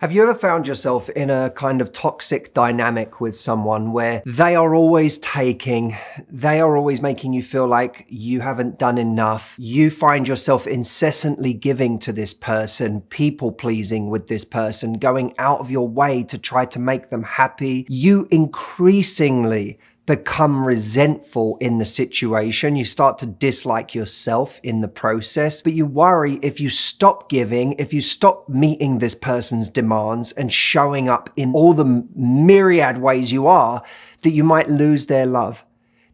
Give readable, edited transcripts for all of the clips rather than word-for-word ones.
Have you ever found yourself in a kind of toxic dynamic with someone where they are always taking, they are always making you feel like you haven't done enough? You find yourself incessantly giving to this person, people pleasing with this person, going out of your way to try to make them happy. You increasingly become resentful in the situation. You start to dislike yourself in the process, but you worry if you stop giving, if you stop meeting this person's demands and showing up in all the myriad ways you are, that you might lose their love,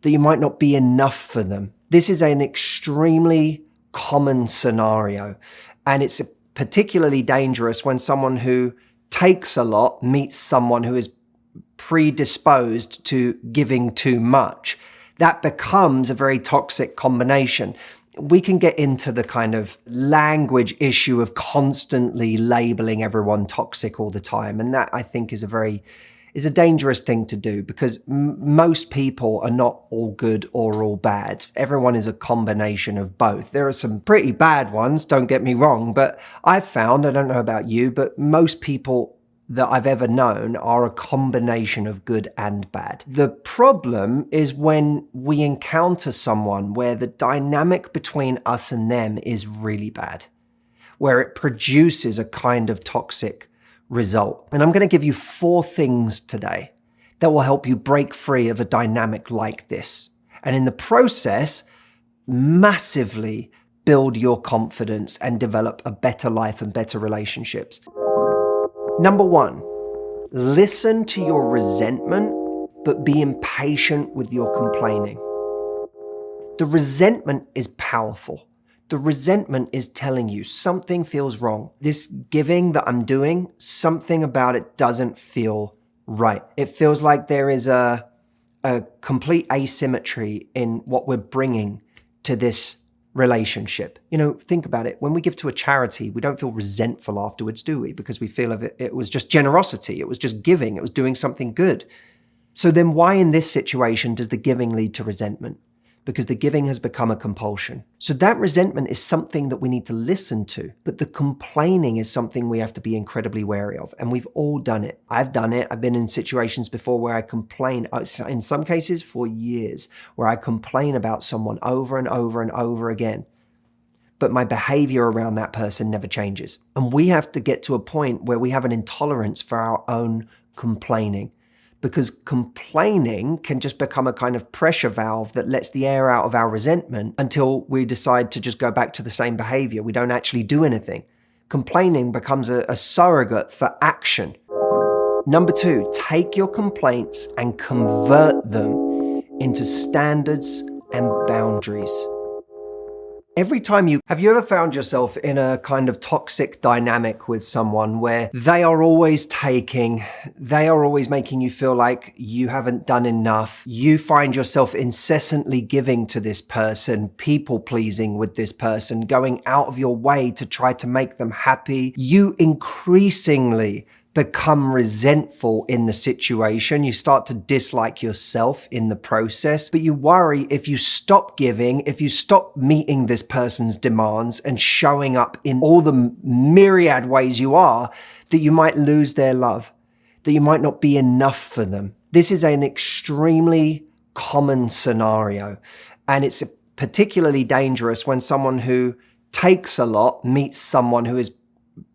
that you might not be enough for them. This is an extremely common scenario, and it's particularly dangerous when someone who takes a lot meets someone who is predisposed to giving too much. That becomes a very toxic combination. We can get into the kind of language issue of constantly labeling everyone toxic all the time. And that, I think, is a dangerous thing to do, because most people are not all good or all bad. Everyone is a combination of both. There are some pretty bad ones, don't get me wrong, but I've found, I don't know about you, but most people that I've ever known are a combination of good and bad. The problem is when we encounter someone where the dynamic between us and them is really bad, where it produces a kind of toxic result. And I'm going to give you 4 things today that will help you break free of a dynamic like this. And in the process, massively build your confidence and develop a better life and better relationships. Number 1, listen to your resentment, but be impatient with your complaining. The resentment is powerful. The resentment is telling you something feels wrong. This giving that I'm doing, something about it doesn't feel right. It feels like there is a complete asymmetry in what we're bringing to this relationship. You know, think about it. When we give to a charity, we don't feel resentful afterwards, do we? Because we feel it was just generosity. It was just giving. It was doing something good. So then why in this situation does the giving lead to resentment? Because the giving has become a compulsion. So that resentment is something that we need to listen to, but the complaining is something we have to be incredibly wary of. And we've all done it. I've done it. I've been in situations before where I complain, in some cases for years, where I complain about someone over and over and over again. But my behavior around that person never changes. And we have to get to a point where we have an intolerance for our own complaining, because complaining can just become a kind of pressure valve that lets the air out of our resentment until we decide to just go back to the same behavior. We don't actually do anything. Complaining becomes a surrogate for action. Number 2, take your complaints and convert them into standards and boundaries. Every time have you ever found yourself in a kind of toxic dynamic with someone where they are always taking, they are always making you feel like you haven't done enough? You find yourself incessantly giving to this person, people pleasing with this person, going out of your way to try to make them happy. You increasingly become resentful in the situation. You start to dislike yourself in the process, but you worry if you stop giving, if you stop meeting this person's demands and showing up in all the myriad ways you are, that you might lose their love, that you might not be enough for them. This is an extremely common scenario, and it's particularly dangerous when someone who takes a lot meets someone who is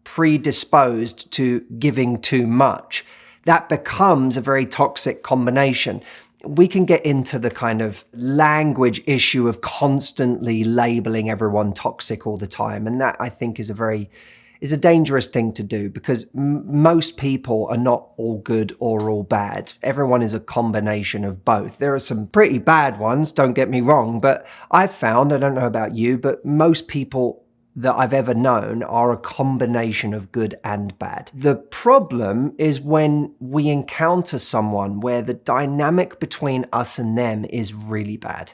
predisposed to giving too much. That becomes a very toxic combination. We can get into the kind of language issue of constantly labeling everyone toxic all the time. And that, I think, is a dangerous thing to do, because most people are not all good or all bad. Everyone is a combination of both. There are some pretty bad ones, don't get me wrong, but I've found, I don't know about you, but most people that I've ever known are a combination of good and bad. The problem is when we encounter someone where the dynamic between us and them is really bad,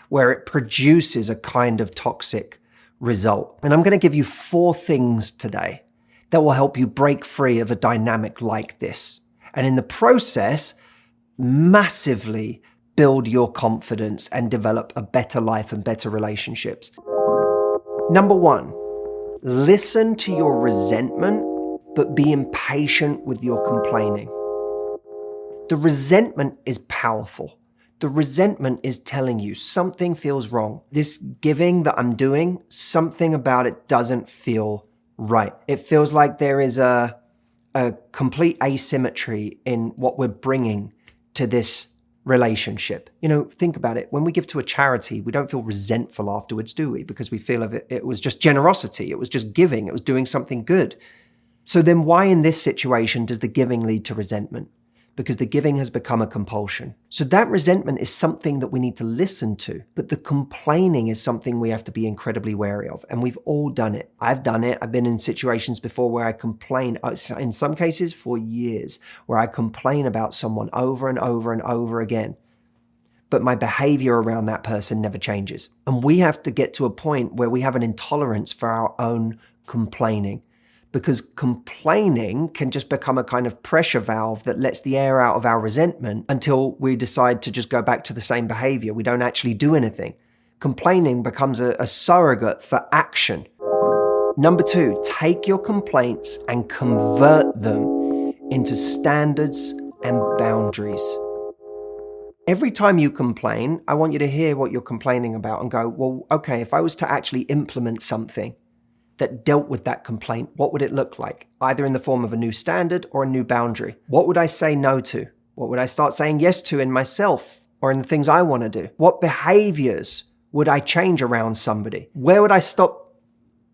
where it produces a kind of toxic result. And I'm going to give you 4 things today that will help you break free of a dynamic like this. And in the process, massively build your confidence and develop a better life and better relationships. Number 1, listen to your resentment, but be impatient with your complaining. The resentment is powerful. The resentment is telling you something feels wrong. This giving that I'm doing, something about it doesn't feel right. It feels like there is a complete asymmetry in what we're bringing to this relationship. Think about it. When we give to a charity, we don't feel resentful afterwards, do we? Because we feel it was just generosity. It was just giving. It was doing something good. So then why in this situation does the giving lead to resentment? Because the giving has become a compulsion. So that resentment is something that we need to listen to, but the complaining is something we have to be incredibly wary of. And we've all done it. I've done it. I've been in situations before where I complain, in some cases for years, where I complain about someone over and over and over again. But my behavior around that person never changes. And we have to get to a point where we have an intolerance for our own complaining. Because complaining can just become a kind of pressure valve that lets the air out of our resentment until we decide to just go back to the same behavior. We don't actually do anything. Complaining becomes a surrogate for action. Number 2, take your complaints and convert them into standards and boundaries. Every time you complain, I want you to hear what you're complaining about and go, well, okay, if I was to actually implement something that dealt with that complaint, what would it look like? Either in the form of a new standard or a new boundary. What would I say no to? What would I start saying yes to in myself or in the things I want to do? What behaviors would I change around somebody? Where would I stop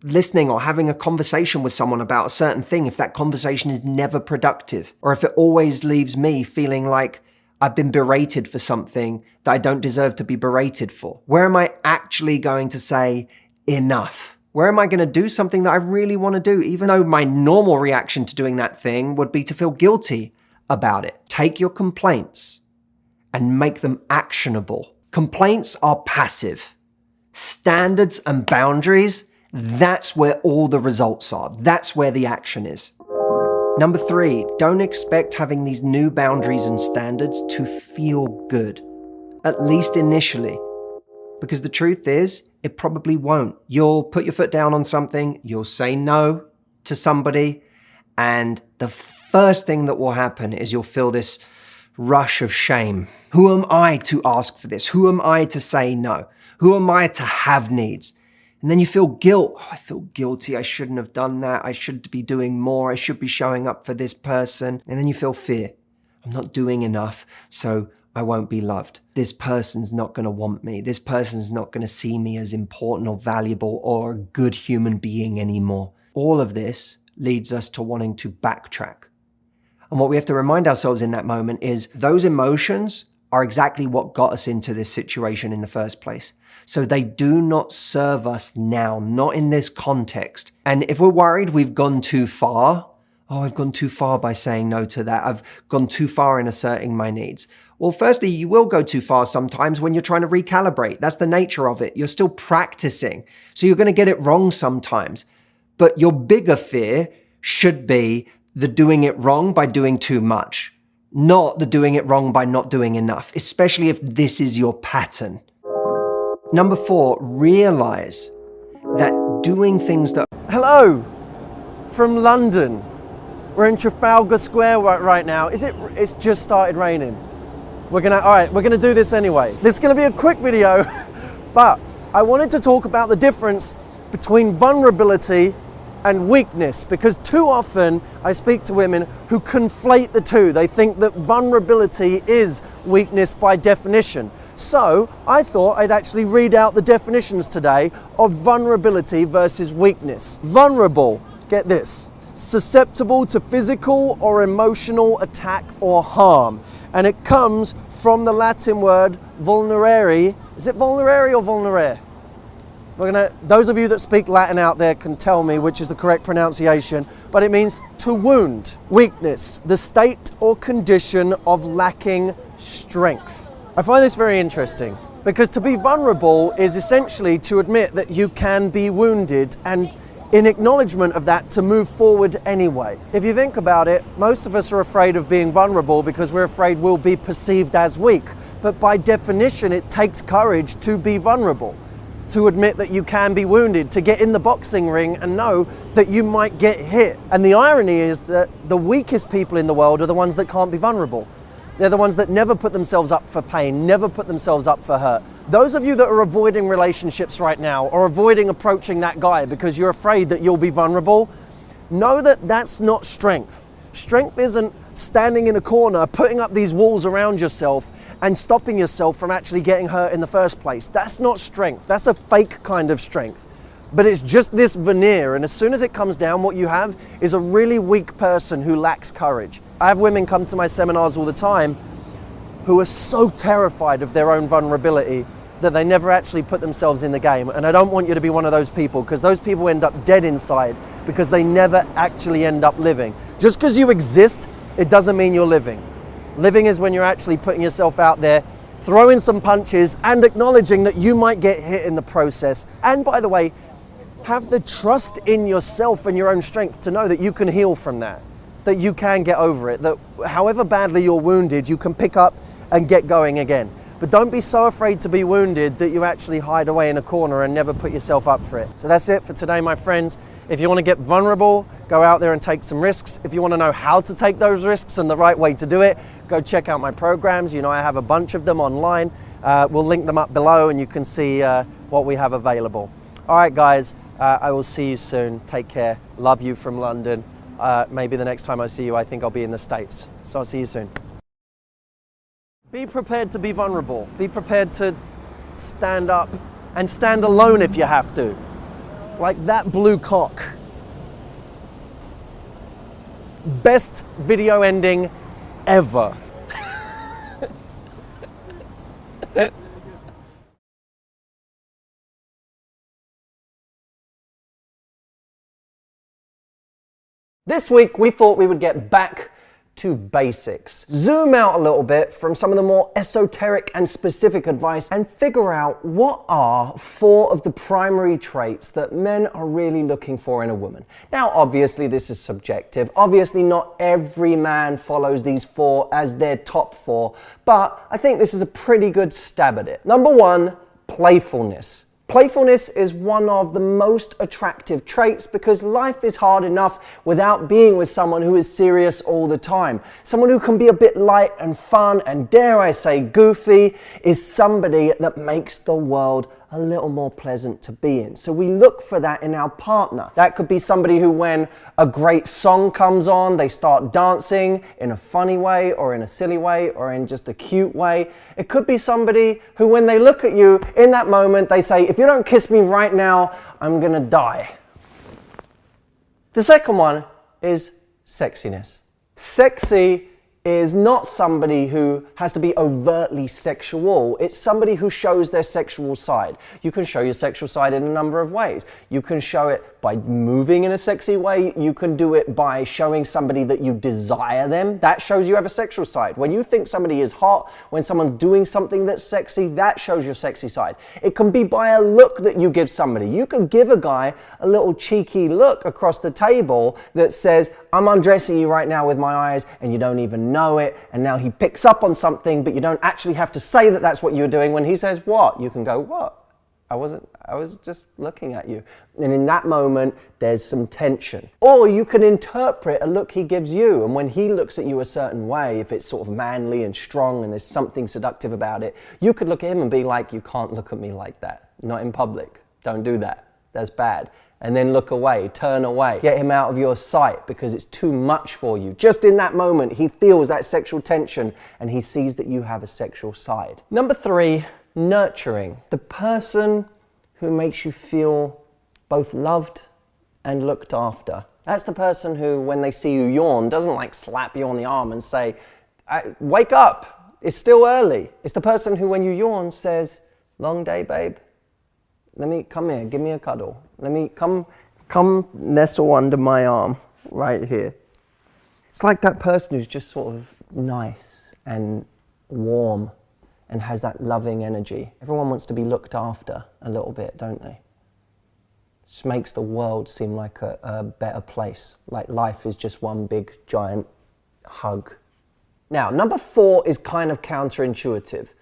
listening or having a conversation with someone about a certain thing if that conversation is never productive? Or if it always leaves me feeling like I've been berated for something that I don't deserve to be berated for? Where am I actually going to say enough? Where am I going to do something that I really want to do, even though my normal reaction to doing that thing would be to feel guilty about it? Take your complaints and make them actionable. Complaints are passive. Standards and boundaries, that's where all the results are. That's where the action is. Number 3, don't expect having these new boundaries and standards to feel good, at least initially. Because the truth is, it probably won't. You'll put your foot down on something, you'll say no to somebody, and the first thing that will happen is you'll feel this rush of shame. Who am I to ask for this? Who am I to say no? Who am I to have needs? And then you feel guilt. Oh, I feel guilty. I shouldn't have done that. I should be doing more. I should be showing up for this person. And then you feel fear. I'm not doing enough, so I won't be loved. This person's not going to want me. This person's not going to see me as important or valuable or a good human being anymore. All of this leads us to wanting to backtrack. And what we have to remind ourselves in that moment is those emotions are exactly what got us into this situation in the first place. So they do not serve us now, not in this context. And if we're worried we've gone too far, I've gone too far by saying no to that. I've gone too far in asserting my needs. Well, firstly, you will go too far sometimes when you're trying to recalibrate. That's the nature of it. You're still practicing. So you're going to get it wrong sometimes. But your bigger fear should be the doing it wrong by doing too much, not the doing it wrong by not doing enough, especially if this is your pattern. Number 4, realize that doing things that... Hello from London. We're in Trafalgar Square right now. It's just started raining. We're gonna do this anyway. This is gonna be a quick video, but I wanted to talk about the difference between vulnerability and weakness, because too often I speak to women who conflate the two. They think that vulnerability is weakness by definition. So I thought I'd actually read out the definitions today of vulnerability versus weakness. Vulnerable, get this, susceptible to physical or emotional attack or harm. And it comes from the Latin word vulnerare. Is it vulnerare or vulnerare? Those of you that speak Latin out there can tell me which is the correct pronunciation, but it means to wound. Weakness, the state or condition of lacking strength. I find this very interesting because to be vulnerable is essentially to admit that you can be wounded and in acknowledgement of that to move forward anyway. If you think about it, most of us are afraid of being vulnerable because we're afraid we'll be perceived as weak. But by definition, it takes courage to be vulnerable. to admit that you can be wounded, to get in the boxing ring and know that you might get hit. And the irony is that the weakest people in the world are the ones that can't be vulnerable. They're the ones that never put themselves up for pain, never put themselves up for hurt. Those of you that are avoiding relationships right now or avoiding approaching that guy because you're afraid that you'll be vulnerable, know that that's not strength. Strength isn't standing in a corner, putting up these walls around yourself and stopping yourself from actually getting hurt in the first place. That's not strength. That's a fake kind of strength. But it's just this veneer, and as soon as it comes down, what you have is a really weak person who lacks courage. I have women come to my seminars all the time who are so terrified of their own vulnerability that they never actually put themselves in the game. And I don't want you to be one of those people, because those people end up dead inside because they never actually end up living. Just because you exist, it doesn't mean you're living. Living is when you're actually putting yourself out there, throwing some punches and acknowledging that you might get hit in the process. And by the way, have the trust in yourself and your own strength to know that you can heal from that you can get over it, that however badly you're wounded, you can pick up and get going again. But don't be so afraid to be wounded that you actually hide away in a corner and never put yourself up for it. So that's it for today, my friends. If you want to get vulnerable, go out there and take some risks. If you want to know how to take those risks and the right way to do it, go check out my programs. You know, I have a bunch of them online. We'll link them up below and you can see what we have available. All right, guys, I will see you soon. Take care. Love you from London. Maybe the next time I see you, I think I'll be in the States. So I'll see you soon. Be prepared to be vulnerable. Be prepared to stand up and stand alone if you have to. Like that blue cock. Best video ending ever. This week, we thought we would get back to basics. Zoom out a little bit from some of the more esoteric and specific advice and figure out what are 4 of the primary traits that men are really looking for in a woman. Now, obviously, this is subjective. Obviously, not every man follows these 4 as their top 4, but I think this is a pretty good stab at it. Number 1, playfulness. Playfulness is one of the most attractive traits because life is hard enough without being with someone who is serious all the time. Someone who can be a bit light and fun and, dare I say, goofy is somebody that makes the world a little more pleasant to be in. So we look for that in our partner. That could be somebody who, when a great song comes on, they start dancing in a funny way or in a silly way or in just a cute way. It could be somebody who, when they look at you in that moment, they say, if you don't kiss me right now, I'm gonna die. The second one is sexiness. Sexy is not somebody who has to be overtly sexual. It's somebody who shows their sexual side. You can show your sexual side in a number of ways. You can show it by moving in a sexy way. You can do it by showing somebody that you desire them. That shows you have a sexual side. When you think somebody is hot, when someone's doing something that's sexy, that shows your sexy side. It can be by a look that you give somebody. You can give a guy a little cheeky look across the table that says, I'm undressing you right now with my eyes, and you don't even know it, and now he picks up on something, but you don't actually have to say that that's what you're doing. When he says, what? You can go, what? I was just looking at you. And in that moment, there's some tension. Or you can interpret a look he gives you, and when he looks at you a certain way, if it's sort of manly and strong and there's something seductive about it, you could look at him and be like, you can't look at me like that. Not in public. Don't do that. That's bad. And then look away, turn away, get him out of your sight because it's too much for you. Just in that moment, he feels that sexual tension and he sees that you have a sexual side. Number 3, nurturing. The person who makes you feel both loved and looked after. That's the person who, when they see you yawn, doesn't like slap you on the arm and say, wake up, it's still early. It's the person who, when you yawn, says, long day, babe. Come here, give me a cuddle. Come nestle under my arm right here. It's like that person who's just sort of nice and warm and has that loving energy. Everyone wants to be looked after a little bit, don't they? It just makes the world seem like a better place. Like life is just one big giant hug. Now, number 4 is kind of counterintuitive.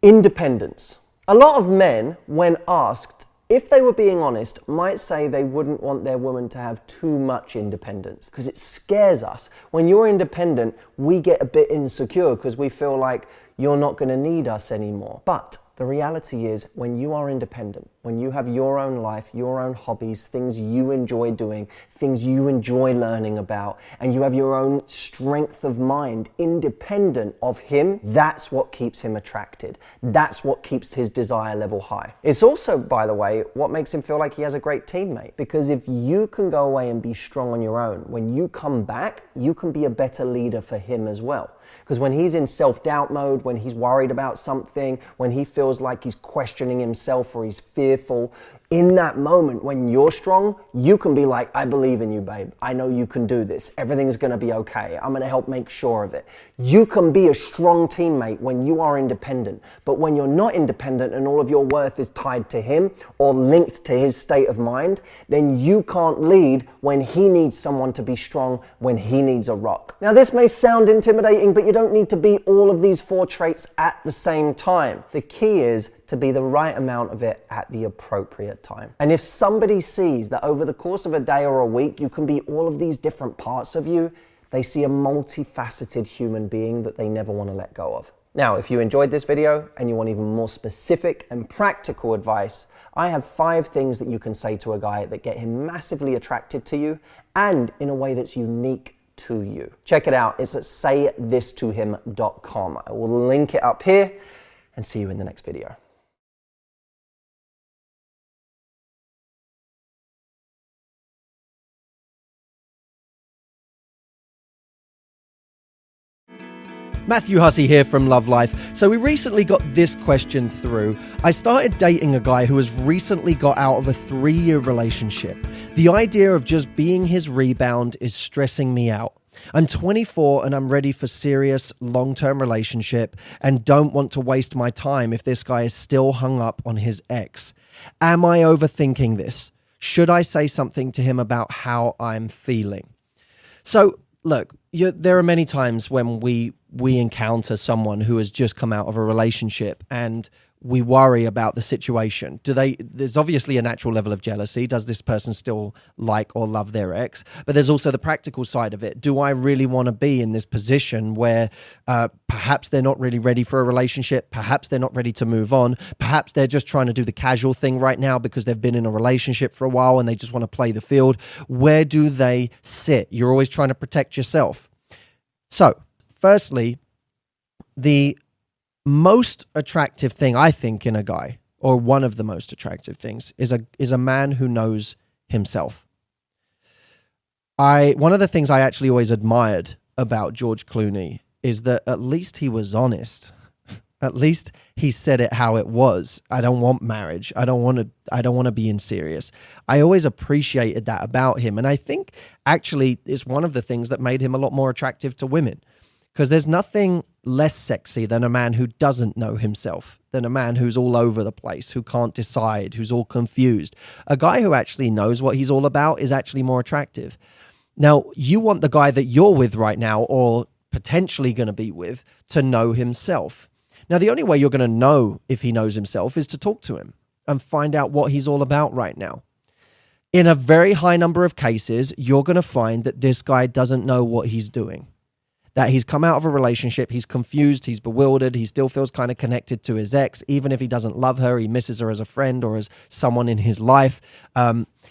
Independence. A lot of men, when asked if they were being honest, might say they wouldn't want their woman to have too much independence because it scares us. When you're independent, we get a bit insecure because we feel like you're not going to need us anymore. But the reality is, when you are independent, when you have your own life, your own hobbies, things you enjoy doing, things you enjoy learning about, and you have your own strength of mind independent of him, that's what keeps him attracted. That's what keeps his desire level high. It's also, by the way, what makes him feel like he has a great teammate. Because if you can go away and be strong on your own, when you come back, you can be a better leader for him as well. Because when he's in self-doubt mode, when he's worried about something, when he feels like he's questioning himself or he's fearful, in that moment when you're strong, you can be like, I believe in you, babe. I know you can do this. Everything's going to be okay. I'm going to help make sure of it. You can be a strong teammate when you are independent. But when you're not independent and all of your worth is tied to him or linked to his state of mind, then you can't lead when he needs someone to be strong, when he needs a rock. Now, this may sound intimidating, but you don't need to be all of these 4 traits at the same time. The key is to be the right amount of it at the appropriate time. And if somebody sees that over the course of a day or a week, you can be all of these different parts of you, they see a multifaceted human being that they never want to let go of. Now, if you enjoyed this video and you want even more specific and practical advice, I have 5 things that you can say to a guy that get him massively attracted to you and in a way that's unique to you. Check it out. It's at saythistohim.com. I will link it up here and see you in the next video. Matthew Hussey here from Love Life. So we recently got this question through. I started dating a guy who has recently got out of a 3-year relationship. The idea of just being his rebound is stressing me out. I'm 24 and I'm ready for serious long-term relationship and don't want to waste my time if this guy is still hung up on his ex. Am I overthinking this? Should I say something to him about how I'm feeling? So look, there are many times when we encounter someone who has just come out of a relationship and we worry about the situation. There's obviously a natural level of jealousy. Does this person still like or love their ex? But there's also the practical side of it. Do I really want to be in this position where perhaps they're not really ready for a relationship? Perhaps they're not ready to move on. Perhaps they're just trying to do the casual thing right now because they've been in a relationship for a while and they just want to play the field. Where do they sit? You're always trying to protect yourself. So, firstly, the most attractive thing I think in a guy, or one of the most attractive things, is a man who knows himself. One of the things I actually always admired about George Clooney is that at least he was honest. At least he said it how it was. I don't want marriage. I don't want to be in serious. I always appreciated that about him. And I think actually it's one of the things that made him a lot more attractive to women. Because there's nothing less sexy than a man who doesn't know himself, than a man who's all over the place, who can't decide, who's all confused. A guy who actually knows what he's all about is actually more attractive. Now, you want the guy that you're with right now, or potentially going to be with, to know himself. Now, the only way you're going to know if he knows himself is to talk to him and find out what he's all about right now. In a very high number of cases, you're going to find that this guy doesn't know what he's doing. That he's come out of a relationship, he's confused, he's bewildered, he still feels kind of connected to his ex. Even if he doesn't love her, he misses her as a friend or as someone in his life.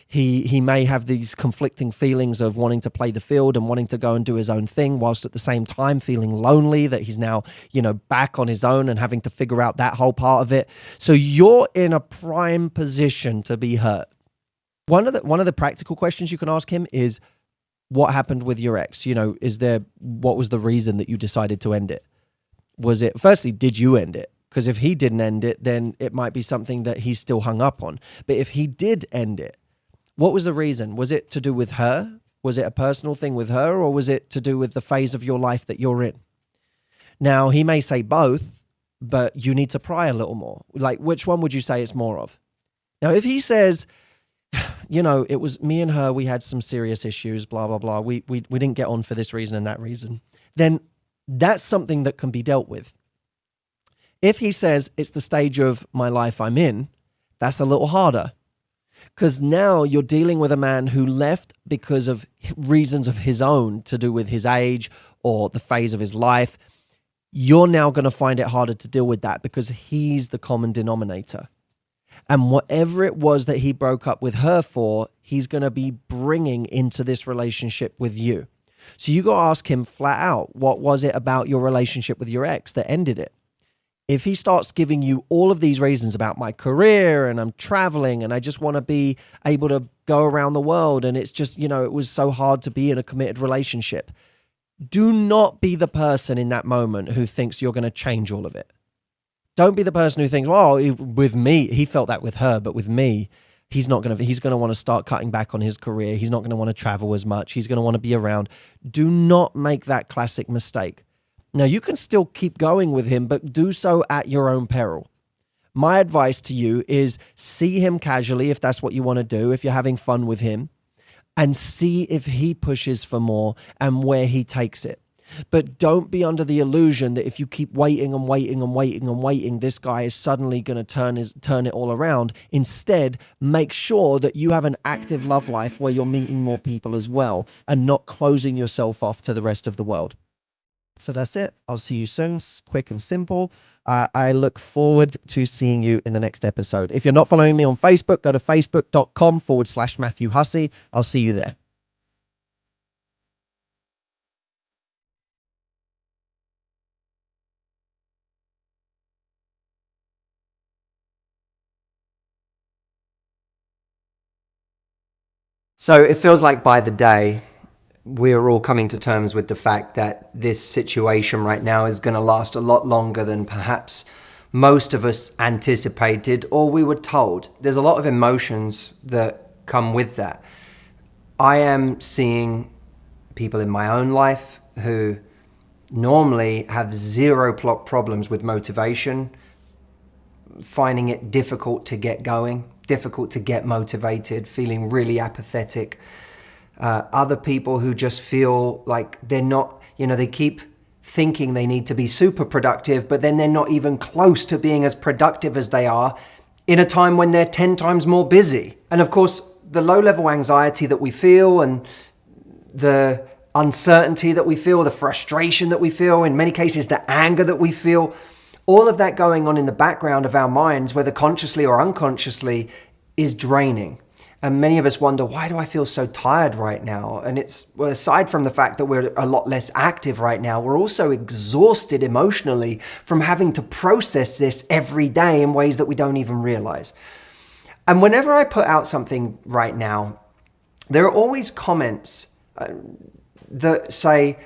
He may have these conflicting feelings of wanting to play the field and wanting to go and do his own thing, whilst at the same time feeling lonely that he's now, back on his own and having to figure out that whole part of it. So you're in a prime position to be hurt. One of the practical questions you can ask him is, what happened with your ex? What was the reason that you decided to end it? Firstly, did you end it? Because if he didn't end it, then it might be something that he's still hung up on. But if he did end it, what was the reason? Was it to do with her? Was it a personal thing with her? Or was it to do with the phase of your life that you're in? Now, he may say both, but you need to pry a little more. Like, which one would you say it's more of? Now, if he says, it was me and her, we had some serious issues, blah, blah, blah. We didn't get on for this reason and that reason. Then that's something that can be dealt with. If he says it's the stage of my life I'm in, that's a little harder. Because now you're dealing with a man who left because of reasons of his own to do with his age or the phase of his life. You're now going to find it harder to deal with that because he's the common denominator. And whatever it was that he broke up with her for, he's going to be bringing into this relationship with you. So you got to ask him flat out, what was it about your relationship with your ex that ended it? If he starts giving you all of these reasons about my career and I'm traveling and I just want to be able to go around the world and it's just, it was so hard to be in a committed relationship. Do not be the person in that moment who thinks you're going to change all of it. Don't be the person who thinks, with me, he felt that with her, but with me, he's going to want to start cutting back on his career. He's not going to want to travel as much. He's going to want to be around. Do not make that classic mistake. Now, you can still keep going with him, but do so at your own peril. My advice to you is see him casually if that's what you want to do, if you're having fun with him, and see if he pushes for more and where he takes it. But don't be under the illusion that if you keep waiting and waiting and waiting and waiting, this guy is suddenly going to turn it all around. Instead, make sure that you have an active love life where you're meeting more people as well and not closing yourself off to the rest of the world. So that's it. I'll see you soon. Quick and simple. I look forward to seeing you in the next episode. If you're not following me on Facebook, go to facebook.com/Matthew Hussey. I'll see you there. So it feels like by the day, we're all coming to terms with the fact that this situation right now is going to last a lot longer than perhaps most of us anticipated or we were told. There's a lot of emotions that come with that. I am seeing people in my own life who normally have zero problems with motivation, finding it difficult to get going, difficult to get motivated, feeling really apathetic. Other people who just feel like they're not, they keep thinking they need to be super productive, but then they're not even close to being as productive as they are in a time when they're 10 times more busy. And of course, the low-level anxiety that we feel and the uncertainty that we feel, the frustration that we feel, in many cases, the anger that we feel, all of that going on in the background of our minds, whether consciously or unconsciously, is draining. And many of us wonder, why do I feel so tired right now? And aside from the fact that we're a lot less active right now, we're also exhausted emotionally from having to process this every day in ways that we don't even realize. And whenever I put out something right now, there are always comments that say,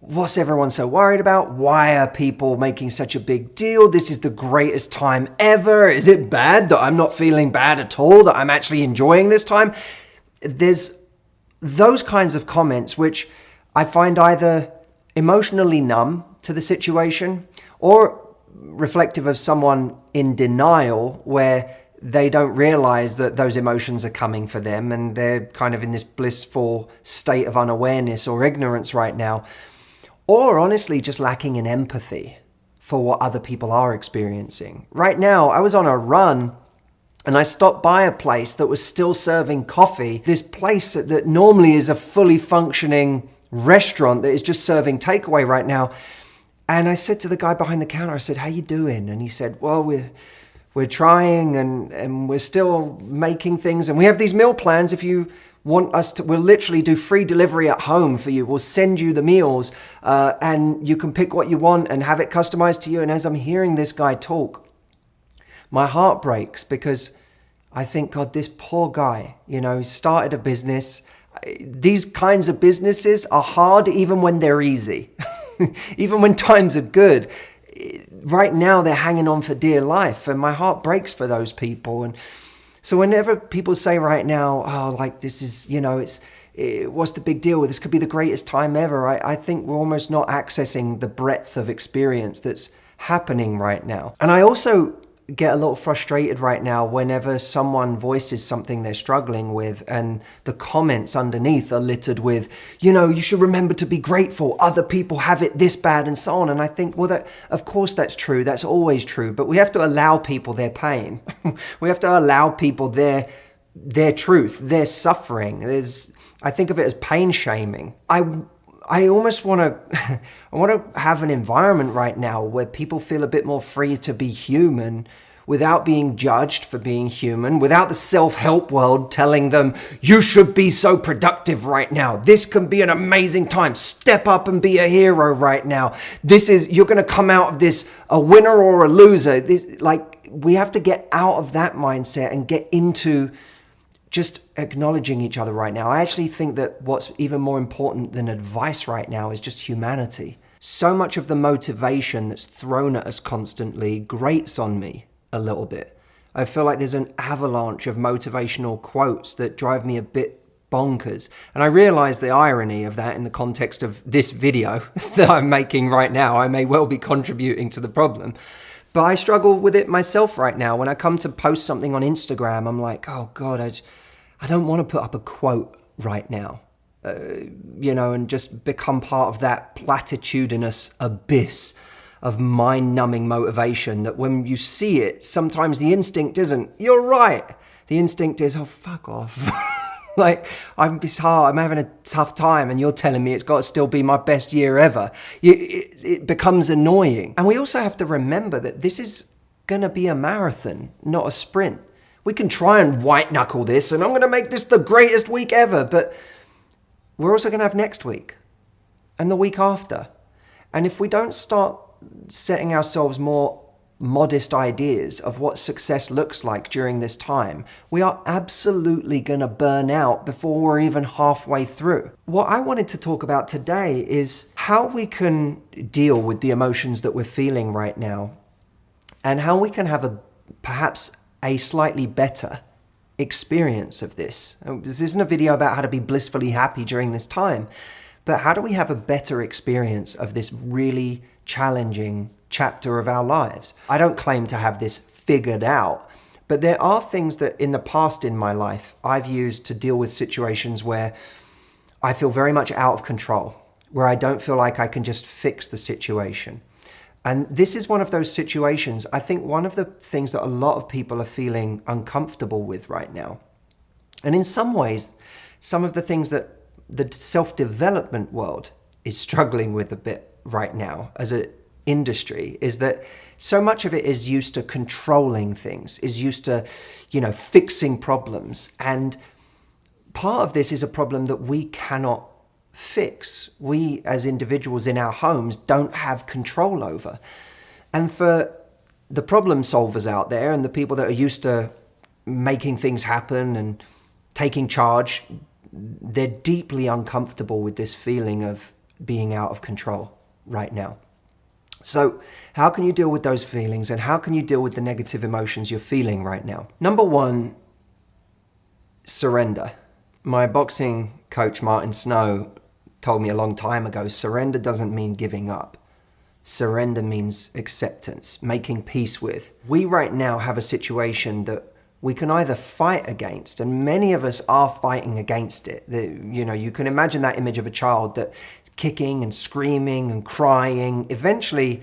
what's everyone so worried about? Why are people making such a big deal? This is the greatest time ever. Is it bad that I'm not feeling bad at all, that I'm actually enjoying this time? There's those kinds of comments which I find either emotionally numb to the situation or reflective of someone in denial where they don't realize that those emotions are coming for them and they're kind of in this blissful state of unawareness or ignorance right now. Or honestly, just lacking in empathy for what other people are experiencing. Right now, I was on a run and I stopped by a place that was still serving coffee. This place that normally is a fully functioning restaurant that is just serving takeaway right now. And I said to the guy behind the counter, I said, how you doing? And he said, well, we're trying and we're still making things. And we have these meal plans. If you want us to, we'll literally do free delivery at home for you. We'll send you the meals and you can pick what you want and have it customized to you. And as I'm hearing this guy talk, my heart breaks because I think, God, this poor guy, he started a business. These kinds of businesses are hard even when they're easy, even when times are good. Right now, they're hanging on for dear life. And my heart breaks for those people. And so whenever people say right now, this is, what's the big deal? This could be the greatest time ever. I think we're almost not accessing the breadth of experience that's happening right now. And I also get a little frustrated right now whenever someone voices something they're struggling with and the comments underneath are littered with, you should remember to be grateful. Other people have it this bad and so on. And I think, well, that, of course that's true. That's always true. But we have to allow people their pain. We have to allow people their truth, their suffering. I think of it as pain shaming. I almost want to have an environment right now where people feel a bit more free to be human without being judged for being human, without the self-help world telling them, you should be so productive right now. This can be an amazing time. Step up and be a hero right now. You're going to come out of this a winner or a loser. We have to get out of that mindset and get into just acknowledging each other right now. I actually think that what's even more important than advice right now is just humanity. So much of the motivation that's thrown at us constantly grates on me a little bit. I feel like there's an avalanche of motivational quotes that drive me a bit bonkers. And I realize the irony of that in the context of this video that I'm making right now. I may well be contributing to the problem. But I struggle with it myself right now. When I come to post something on Instagram, I'm like, oh God, I don't want to put up a quote right now, and just become part of that platitudinous abyss of mind-numbing motivation that when you see it, sometimes the instinct isn't, you're right. The instinct is, oh, fuck off. It's hard, I'm having a tough time and you're telling me it's got to still be my best year ever. It becomes annoying. And we also have to remember that this is going to be a marathon, not a sprint. We can try and white knuckle this and I'm going to make this the greatest week ever, but we're also going to have next week and the week after. And if we don't start setting ourselves more modest ideas of what success looks like during this time, we are absolutely going to burn out before we're even halfway through. What I wanted to talk about today is how we can deal with the emotions that we're feeling right now and how we can have perhaps a slightly better experience of this. This isn't a video about how to be blissfully happy during this time, but how do we have a better experience of this really challenging chapter of our lives? I don't claim to have this figured out, but there are things that in the past in my life I've used to deal with situations where I feel very much out of control, where I don't feel like I can just fix the situation. And this is one of those situations, I think one of the things that a lot of people are feeling uncomfortable with right now. And in some ways, some of the things that the self-development world is struggling with a bit right now as an industry is that so much of it is used to controlling things, is used to, fixing problems. And part of this is a problem that we cannot fix. We as individuals in our homes don't have control over. And for the problem solvers out there and the people that are used to making things happen and taking charge, they're deeply uncomfortable with this feeling of being out of control right now. So how can you deal with those feelings and how can you deal with the negative emotions you're feeling right now? Number one, surrender. My boxing coach, Martin Snow, told me a long time ago, surrender doesn't mean giving up. Surrender means acceptance, making peace with. We right now have a situation that we can either fight against, and many of us are fighting against it. You can imagine that image of a child that's kicking and screaming and crying. Eventually,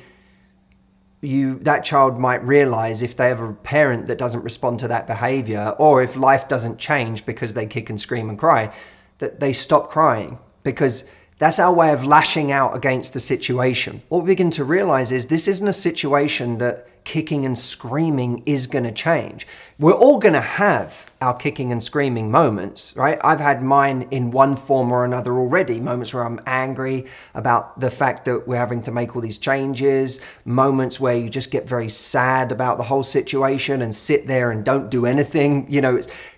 that child might realize if they have a parent that doesn't respond to that behavior, or if life doesn't change because they kick and scream and cry, that they stop crying, because that's our way of lashing out against the situation. What we begin to realize is this isn't a situation that kicking and screaming is going to change. We're all going to have our kicking and screaming moments, right? I've had mine in one form or another already. Moments where I'm angry about the fact that we're having to make all these changes. Moments where you just get very sad about the whole situation and sit there and don't do anything.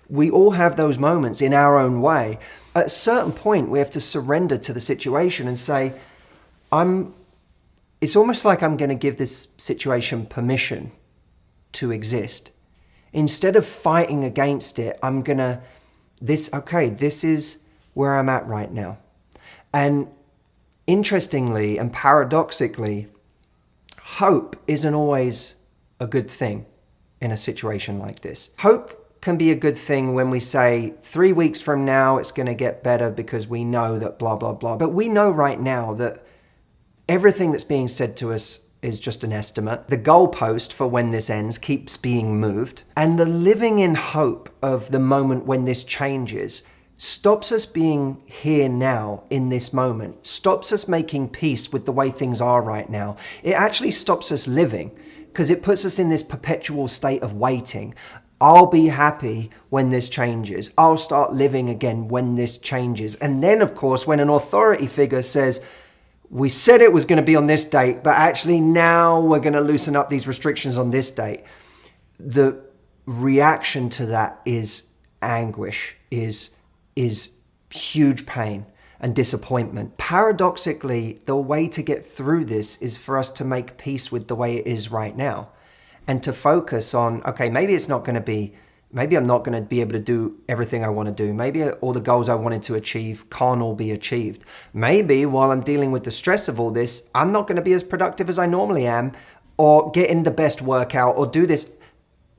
We all have those moments in our own way. At a certain point, we have to surrender to the situation and say, it's almost like I'm going to give this situation permission to exist. Instead of fighting against it, this is where I'm at right now. And interestingly and paradoxically, hope isn't always a good thing. in a situation like this. Hope can be a good thing when we say 3 weeks from now it's going to get better because we know that blah, blah, blah. But we know right now that everything that's being said to us is just an estimate. The goalpost for when this ends keeps being moved. And the living in hope of the moment when this changes stops us being here now in this moment, stops us making peace with the way things are right now. It actually stops us living because it puts us in this perpetual state of waiting. I'll be happy when this changes. I'll start living again when this changes. And then, of course, when an authority figure says, we said it was going to be on this date, but actually now we're going to loosen up these restrictions on this date, the reaction to that is anguish, is huge pain and disappointment. Paradoxically, the way to get through this is for us to make peace with the way it is right now and to focus on, okay, maybe I'm not going to be able to do everything I want to do. Maybe all the goals I wanted to achieve can't all be achieved. Maybe while I'm dealing with the stress of all this, I'm not going to be as productive as I normally am or get in the best workout or do this,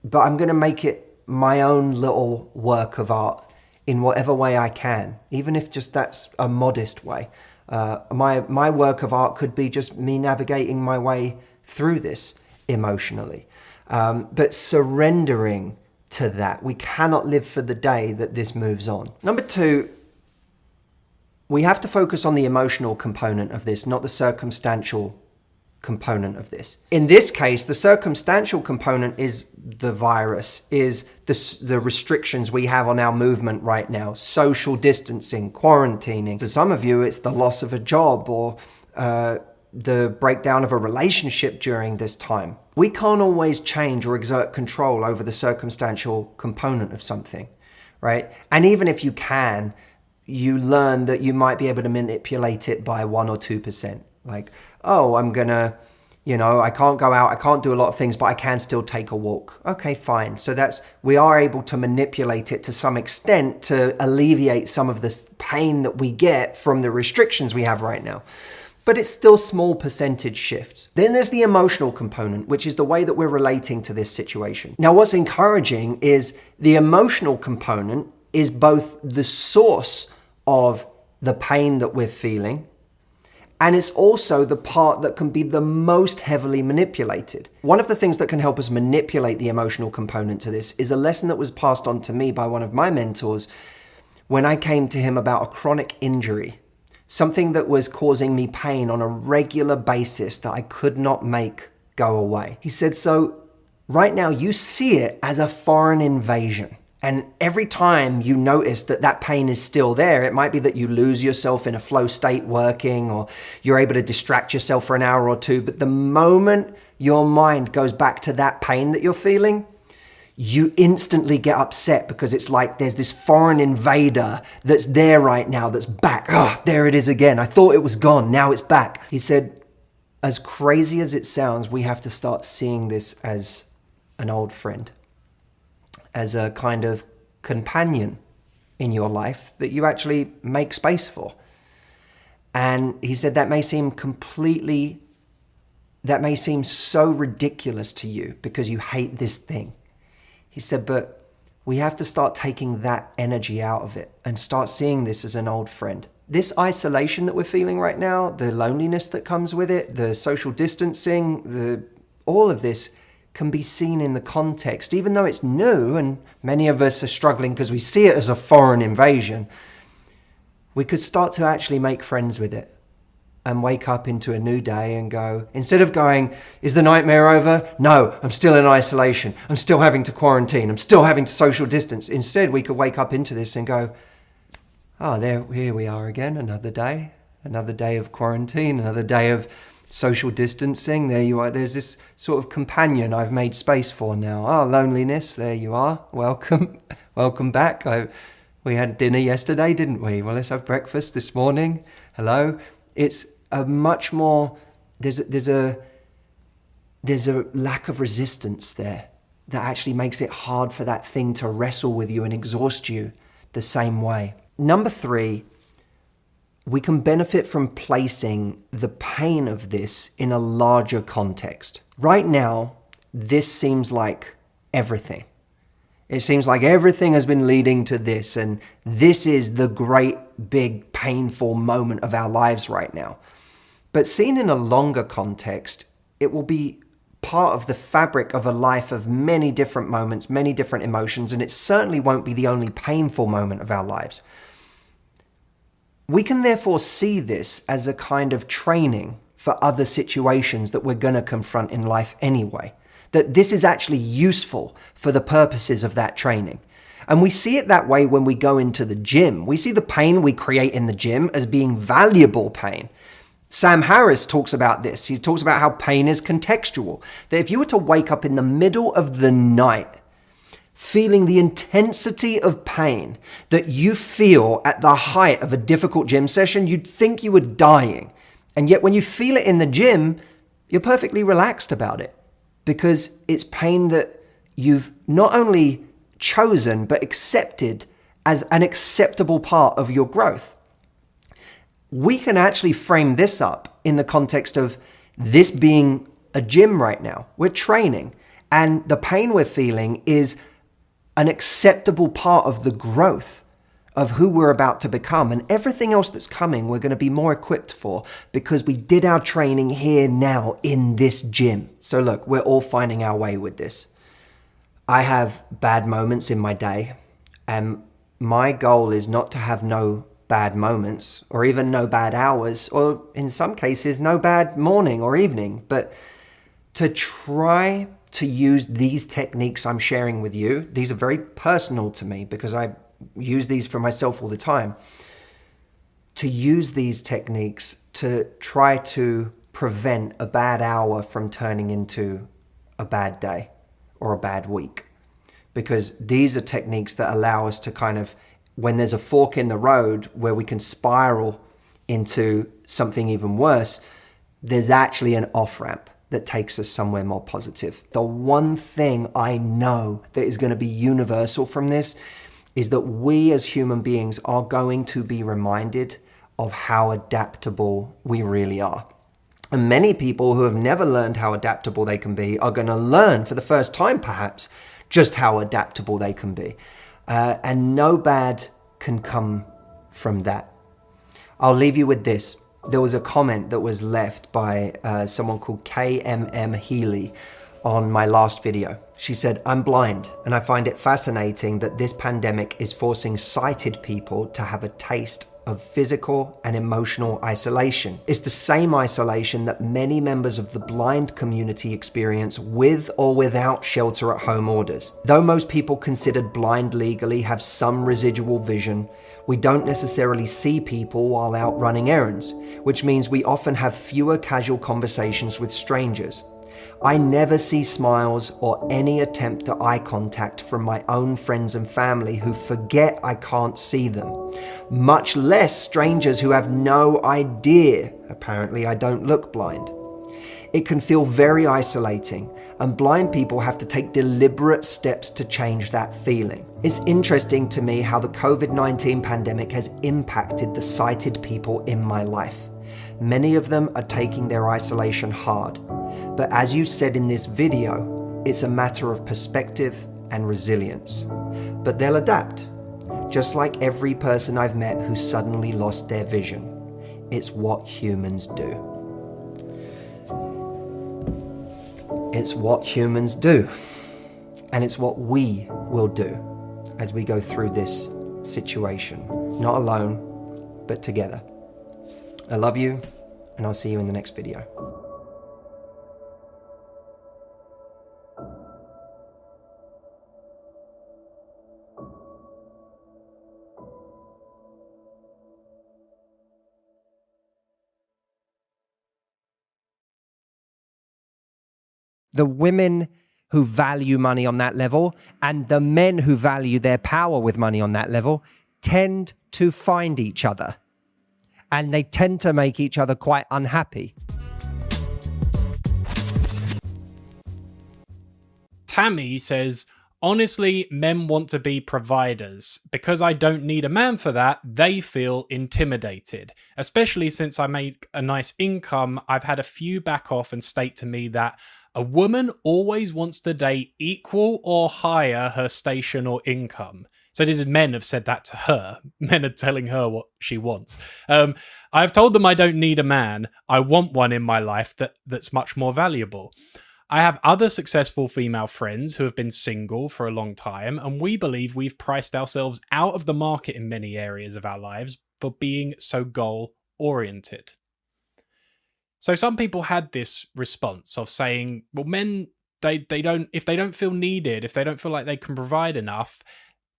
but I'm going to make it my own little work of art in whatever way I can, even if just that's a modest way. My work of art could be just me navigating my way through this emotionally, but surrendering to that. We cannot live for the day that this moves on. Number 2, we have to focus on the emotional component of this, not the circumstantial component of this. In this case, the circumstantial component is the virus, is the restrictions we have on our movement right now, social distancing, quarantining. For some of you, it's the loss of a job or the breakdown of a relationship during this time. We can't always change or exert control over the circumstantial component of something, right? And even if you can, you learn that you might be able to manipulate it by 1 or 2%. Like, oh, I'm gonna, I can't go out, I can't do a lot of things, but I can still take a walk. Okay, fine. So we are able to manipulate it to some extent to alleviate some of this pain that we get from the restrictions we have right now. But it's still small percentage shifts. Then there's the emotional component, which is the way that we're relating to this situation. Now, what's encouraging is the emotional component is both the source of the pain that we're feeling, and it's also the part that can be the most heavily manipulated. One of the things that can help us manipulate the emotional component to this is a lesson that was passed on to me by one of my mentors when I came to him about a chronic injury. Something that was causing me pain on a regular basis that I could not make go away. He said, so right now you see it as a foreign invasion. And every time you notice that pain is still there, it might be that you lose yourself in a flow state working or you're able to distract yourself for an hour or two. But the moment your mind goes back to that pain that you're feeling, you instantly get upset because it's like there's this foreign invader that's there right now that's back. Oh, there it is again. I thought it was gone. Now it's back. He said, as crazy as it sounds, we have to start seeing this as an old friend, as a kind of companion in your life that you actually make space for. And he said that may seem so ridiculous to you because you hate this thing. He said, but we have to start taking that energy out of it and start seeing this as an old friend. This isolation that we're feeling right now, the loneliness that comes with it, the social distancing, all of this can be seen in the context, even though it's new and many of us are struggling because we see it as a foreign invasion. We could start to actually make friends with it and wake up into a new day and go, instead of going, is the nightmare over? No, I'm still in isolation. I'm still having to quarantine. I'm still having to social distance. Instead, we could wake up into this and go, oh, here we are again, another day of quarantine, another day of social distancing. There you are. There's this sort of companion I've made space for now. Oh, loneliness, there you are. Welcome. Welcome back. We had dinner yesterday, didn't we? Well, let's have breakfast this morning. Hello. It's a much more, there's a lack of resistance there that actually makes it hard for that thing to wrestle with you and exhaust you the same way. Number 3, we can benefit from placing the pain of this in a larger context. Right now, this seems like everything. It seems like everything has been leading to this, and this is the great, big, painful moment of our lives right now. But seen in a longer context, it will be part of the fabric of a life of many different moments, many different emotions, and it certainly won't be the only painful moment of our lives. We can therefore see this as a kind of training for other situations that we're going to confront in life anyway. That this is actually useful for the purposes of that training. And we see it that way when we go into the gym. We see the pain we create in the gym as being valuable pain. Sam Harris talks about this. He talks about how pain is contextual. That if you were to wake up in the middle of the night feeling the intensity of pain that you feel at the height of a difficult gym session, you'd think you were dying. And yet when you feel it in the gym, you're perfectly relaxed about it. Because it's pain that you've not only chosen, but accepted as an acceptable part of your growth. We can actually frame this up in the context of this being a gym right now. We're training, and the pain we're feeling is an acceptable part of the growth of who we're about to become, and everything else that's coming we're going to be more equipped for because we did our training here now in this gym. So look, we're all finding our way with this. I have bad moments in my day, and my goal is not to have no bad moments or even no bad hours, or in some cases no bad morning or evening, but to try to use these techniques I'm sharing with you. These are very personal to me because I use these for myself all the time. To use these techniques to try to prevent a bad hour from turning into a bad day or a bad week. Because these are techniques that allow us to kind of, when there's a fork in the road where we can spiral into something even worse, there's actually an off-ramp that takes us somewhere more positive. The one thing I know that is going to be universal from this is that we as human beings are going to be reminded of how adaptable we really are. And many people who have never learned how adaptable they can be are going to learn for the first time, perhaps, just how adaptable they can be. And no bad can come from that. I'll leave you with this. There was a comment that was left by someone called KMM Healy on my last video. She said, "I'm blind, and I find it fascinating that this pandemic is forcing sighted people to have a taste of physical and emotional isolation. It's the same isolation that many members of the blind community experience with or without shelter-at-home orders. Though most people considered blind legally have some residual vision, we don't necessarily see people while out running errands, which means we often have fewer casual conversations with strangers. I never see smiles or any attempt at eye contact from my own friends and family who forget I can't see them, much less strangers who have no idea, apparently, I don't look blind. It can feel very isolating, and blind people have to take deliberate steps to change that feeling. It's interesting to me how the COVID-19 pandemic has impacted the sighted people in my life. Many of them are taking their isolation hard. But as you said in this video, it's a matter of perspective and resilience. But they'll adapt, just like every person I've met who suddenly lost their vision. It's what humans do. It's what humans do. And it's what we will do as we go through this situation. Not alone, but together. I love you, and I'll see you in the next video. The women who value money on that level and the men who value their power with money on that level tend to find each other. And they tend to make each other quite unhappy. Tammy says, honestly, men want to be providers. Because I don't need a man for that, they feel intimidated. Especially since I make a nice income, I've had a few back off and state to me that A woman always wants to date equal or higher her station or income. So this is men have said that to her. Men are telling her what she wants. I've told them I don't need a man. I want one in my life that's much more valuable. I have other successful female friends who have been single for a long time, and we believe we've priced ourselves out of the market in many areas of our lives for being so goal-oriented. So some people had this response of saying, well, men, they don't, if they don't feel needed, if they don't feel like they can provide enough,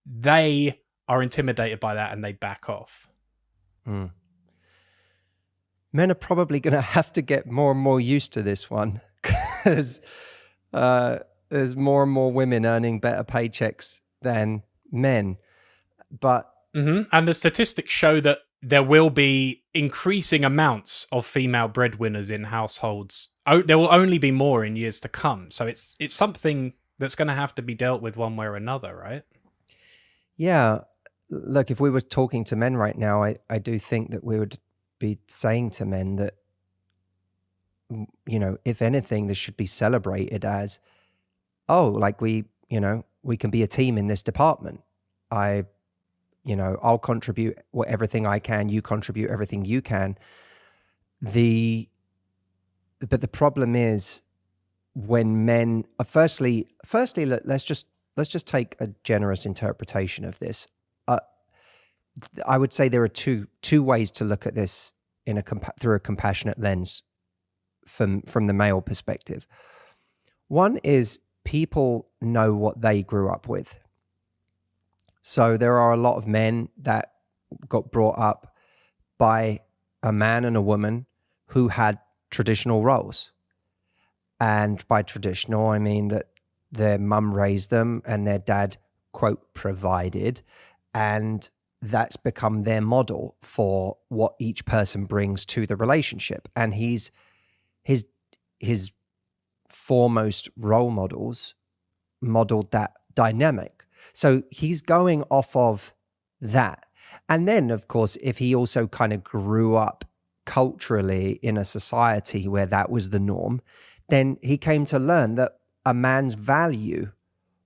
they are intimidated by that and they back off. Men are probably going to have to get more and more used to this one, because there's more and more women earning better paychecks than men. But and the statistics show that there will be increasing amounts of female breadwinners in households. There will only be more in years to come. So it's something that's going to have to be dealt with one way or another, right? yeah, look, if we were talking to men right now, I do think that we would be saying to men that, you know, if anything, this should be celebrated as, oh, like we can be a team in this department. I'll contribute everything I can, you contribute everything you can. But the problem is when men are firstly, let's just take a generous interpretation of this. I would say there are two ways to look at this through a compassionate lens from the male perspective. One is people know what they grew up with. So there are a lot of men that got brought up by a man and a woman who had traditional roles. And by traditional, I mean that their mum raised them and their dad, quote, provided. And that's become their model for what each person brings to the relationship. And his foremost role models modeled that dynamic. So he's going off of that. And then, of course, if he also kind of grew up culturally in a society where that was the norm, then he came to learn that a man's value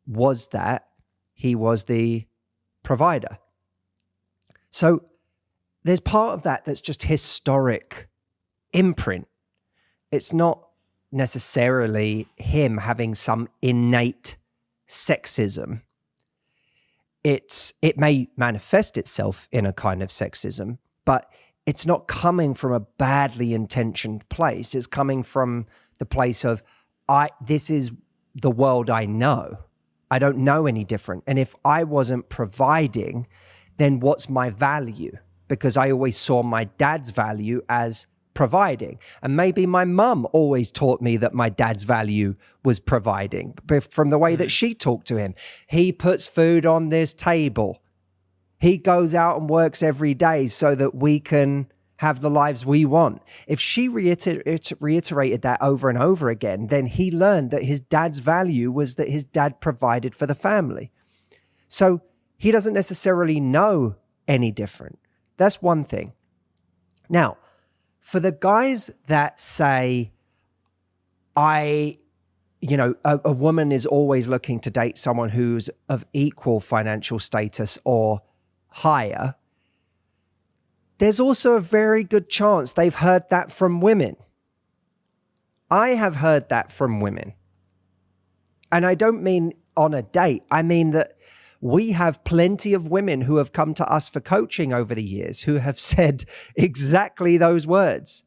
was that he was the provider. So there's part of that that's just historic imprint. It's not necessarily him having some innate sexism. It may manifest itself in a kind of sexism, but it's not coming from a badly intentioned place. It's coming from the place of, this is the world I know. I don't know any different. And if I wasn't providing, then what's my value? Because I always saw my dad's value as providing. And maybe my mum always taught me that my dad's value was providing, but from the way that she talked to him. He puts food on this table. He goes out and works every day so that we can have the lives we want. If she reiterated that over and over again, then he learned that his dad's value was that his dad provided for the family. So he doesn't necessarily know any different. That's one thing. Now, for the guys that say, a woman is always looking to date someone who's of equal financial status or higher, there's also a very good chance they've heard that from women. I have heard that from women. And I don't mean on a date. I mean that we have plenty of women who have come to us for coaching over the years who have said exactly those words.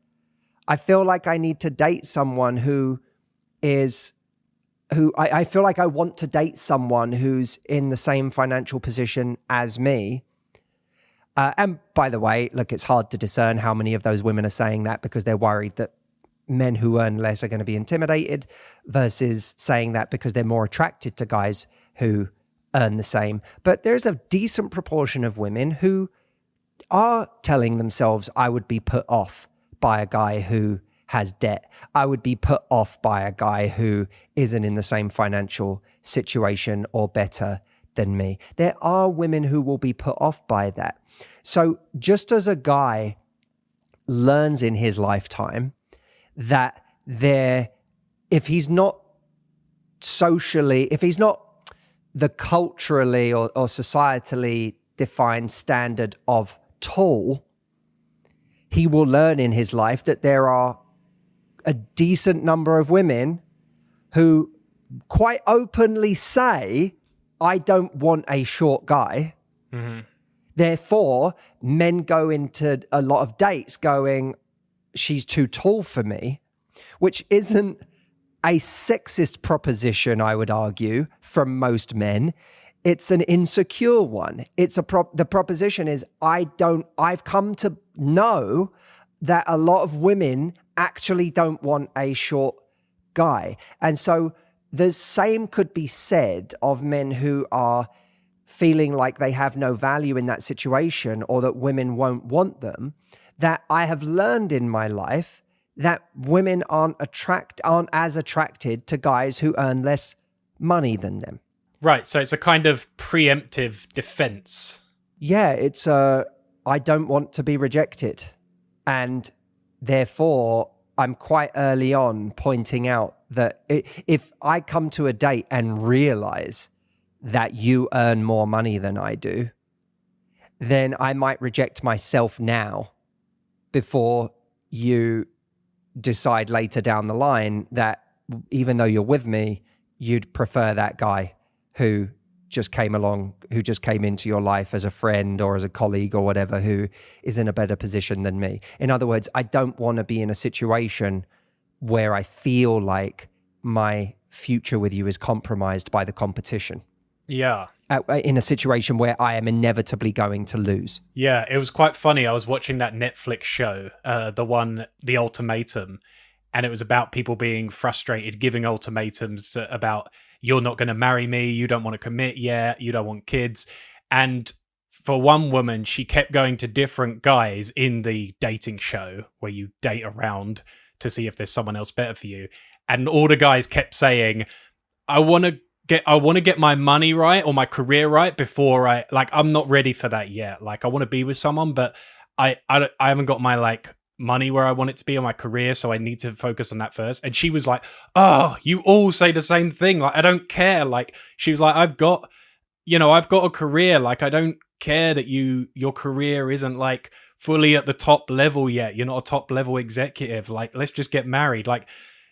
I feel like I need to date someone I feel like I want to date someone who's in the same financial position as me. And by the way, look, it's hard to discern how many of those women are saying that because they're worried that men who earn less are going to be intimidated versus saying that because they're more attracted to guys who earn the same. But there's a decent proportion of women who are telling themselves, I would be put off by a guy who has debt. I would be put off by a guy who isn't in the same financial situation or better than me. There are women who will be put off by that. So just as a guy learns in his lifetime that there if he's not socially, if he's not the culturally or societally defined standard of tall, he will learn in his life that there are a decent number of women who quite openly say, I don't want a short guy. Mm-hmm. Therefore, men go into a lot of dates going, she's too tall for me, which isn't a sexist proposition, I would argue, from most men. It's an insecure one. It's the proposition is, I've come to know that a lot of women actually don't want a short guy. And so the same could be said of men who are feeling like they have no value in that situation, or that women won't want them, that I have learned in my life that women aren't as attracted to guys who earn less money than them. Right, so it's a kind of preemptive defense. Yeah, it's I don't want to be rejected. And therefore, I'm quite early on pointing out that if I come to a date and realize that you earn more money than I do, then I might reject myself now before you decide later down the line that even though you're with me, you'd prefer that guy who just came into your life as a friend or as a colleague or whatever, who is in a better position than me. In other words, I don't want to be in a situation where I feel like my future with you is compromised by the competition. Yeah. In a situation where I am inevitably going to lose. Yeah, it was quite funny. I was watching that Netflix show, The Ultimatum, and it was about people being frustrated, giving ultimatums about, you're not going to marry me, you don't want to commit yet, you don't want kids. And for one woman, she kept going to different guys in the dating show where you date around to see if there's someone else better for you. And all the guys kept saying, I want to get my money right or my career right before I'm not ready for that yet. Like, I want to be with someone, but I haven't got my money where I want it to be, on my career, so I need to focus on that first. And she was like, oh, you all say the same thing. Like, I don't care. Like, she was like, I've got a career. Like, I don't care that your career isn't fully at the top level yet. You're not a top level executive. Like, let's just get married. Like,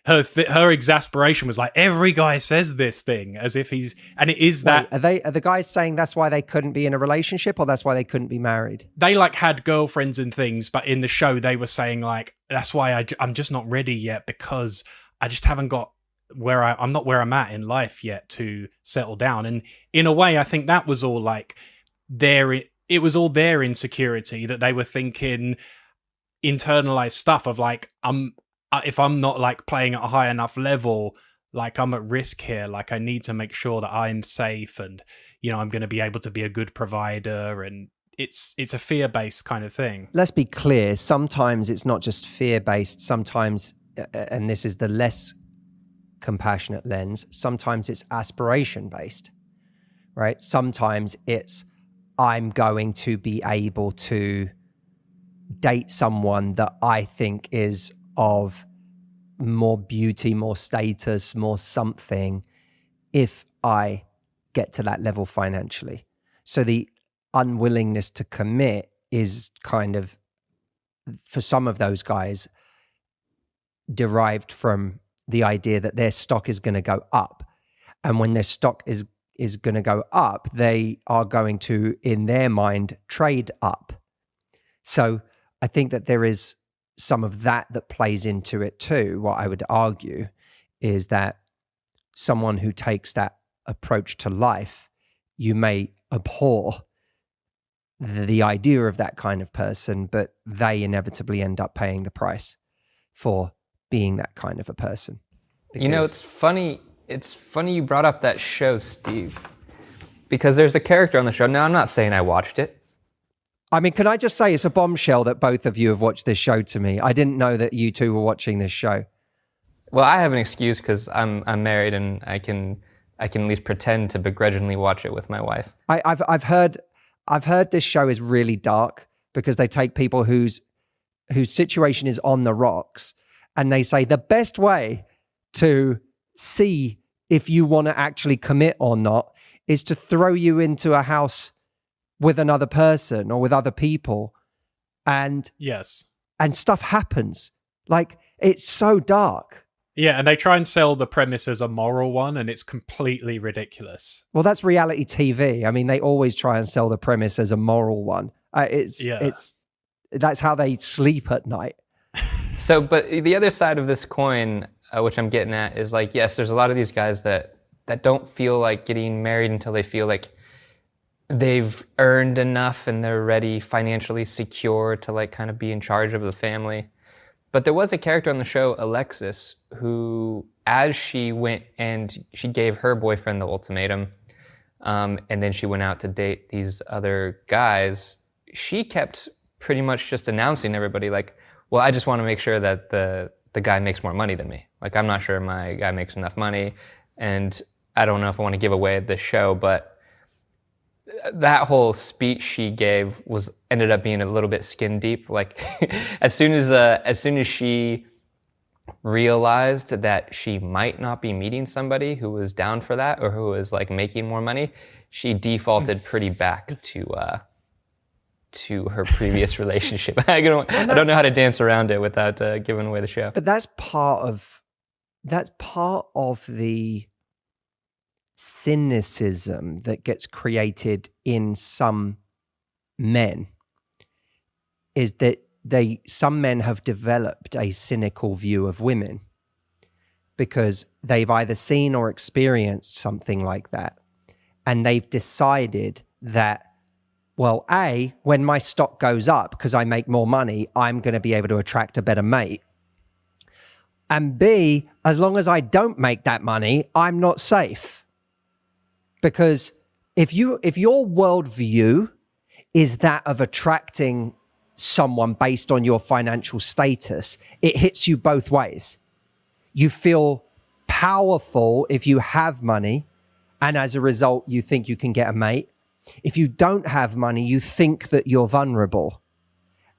her exasperation was like, every guy says this thing as if he's, and it is that. Wait, are the guys saying that's why they couldn't be in a relationship, or that's why they couldn't be married? They had girlfriends and things, but in the show they were saying that's why I'm just not ready yet, because I just haven't got I'm not where I'm at in life yet to settle down. And in a way, I think that was all it was all their insecurity, that they were thinking internalized stuff of if I'm not playing at a high enough level, I'm at risk here. I need to make sure that I'm safe, and I'm going to be able to be a good provider. And it's a fear-based kind of thing. Let's be clear. Sometimes it's not just fear-based. Sometimes, and this is the less compassionate lens, sometimes it's aspiration-based, right? Sometimes it's, I'm going to be able to date someone that I think is of more beauty, more status, more something, if I get to that level financially. So the unwillingness to commit is kind of, for some of those guys, derived from the idea that their stock is going to go up. And when their stock is going to go up, they are going to, in their mind, trade up. So I think that there is some of that plays into it too. What I would argue is that someone who takes that approach to life, you may abhor the idea of that kind of person, but they inevitably end up paying the price for being that kind of a person. It's funny you brought up that show, Steve, because there's a character on the show. Now, I'm not saying I watched it. I mean, can I just say it's a bombshell that both of you have watched this show to me. I didn't know that you two were watching this show. Well, I have an excuse because I'm married and I can at least pretend to begrudgingly watch it with my wife. I've heard this show is really dark because they take people whose situation is on the rocks, and they say the best way to see if you want to actually commit or not is to throw you into a house with another person or with other people, and Yes. stuff happens. Like, it's so dark. Yeah, and they try and sell the premise as a moral one, and it's completely ridiculous. Well, that's reality TV. I mean, they always try and sell the premise as a moral one. That's how they sleep at night. So, but the other side of this coin, which I'm getting at, is like, yes, there's a lot of these guys that don't feel like getting married until they feel like they've earned enough and they're ready, financially secure to like kind of be in charge of the family. But there was a character on the show, Alexis, who, as she went and she gave her boyfriend the ultimatum, and then she went out to date these other guys, she kept pretty much just announcing to everybody, like, well, I just want to make sure that the guy makes more money than me. Like, I'm not sure my guy makes enough money, and I don't know if I want to give away this show, but that whole speech she gave ended up being a little bit skin deep. Like, as soon as she realized that she might not be meeting somebody who was down for that or who was like making more money, she defaulted pretty back to her previous relationship. I don't know how to dance around it without giving away the show. But that's part of the cynicism that gets created in some men, is that some men have developed a cynical view of women because they've either seen or experienced something like that, and they've decided that, well, A, when my stock goes up because I make more money, I'm going to be able to attract a better mate. And B, as long as I don't make that money, I'm not safe. Because if your worldview is that of attracting someone based on your financial status, it hits you both ways. You feel powerful if you have money, and as a result, you think you can get a mate. If you don't have money, you think that you're vulnerable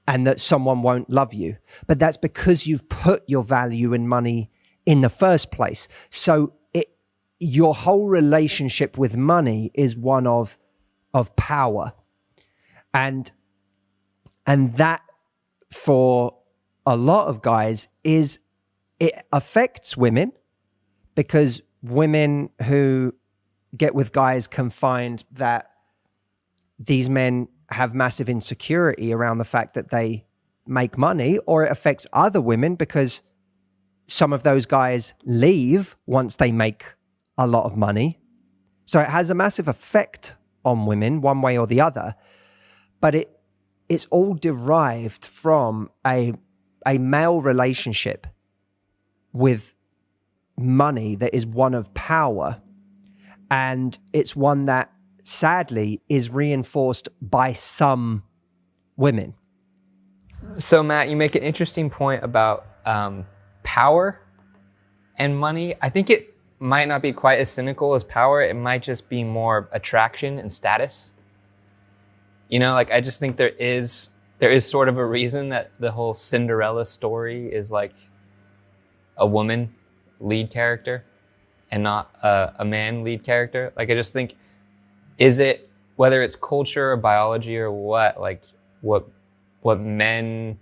and that someone won't love you. But that's because you've put your value in money in the first place. So your whole relationship with money is one of power. And that, for a lot of guys, it affects women, because women who get with guys can find that these men have massive insecurity around the fact that they make money, or it affects other women because some of those guys leave once they make a lot of money. So it has a massive effect on women one way or the other, but it's all derived from a male relationship with money that is one of power, and it's one that sadly is reinforced by some women. So Matt, you make an interesting point about power and money. I think it might not be quite as cynical as power. It might just be more attraction and status. You know, like, I just think there is sort of a reason that the whole Cinderella story is like a woman lead character and not a man lead character. Like, I just think, is it, whether it's culture or biology or what, like what makes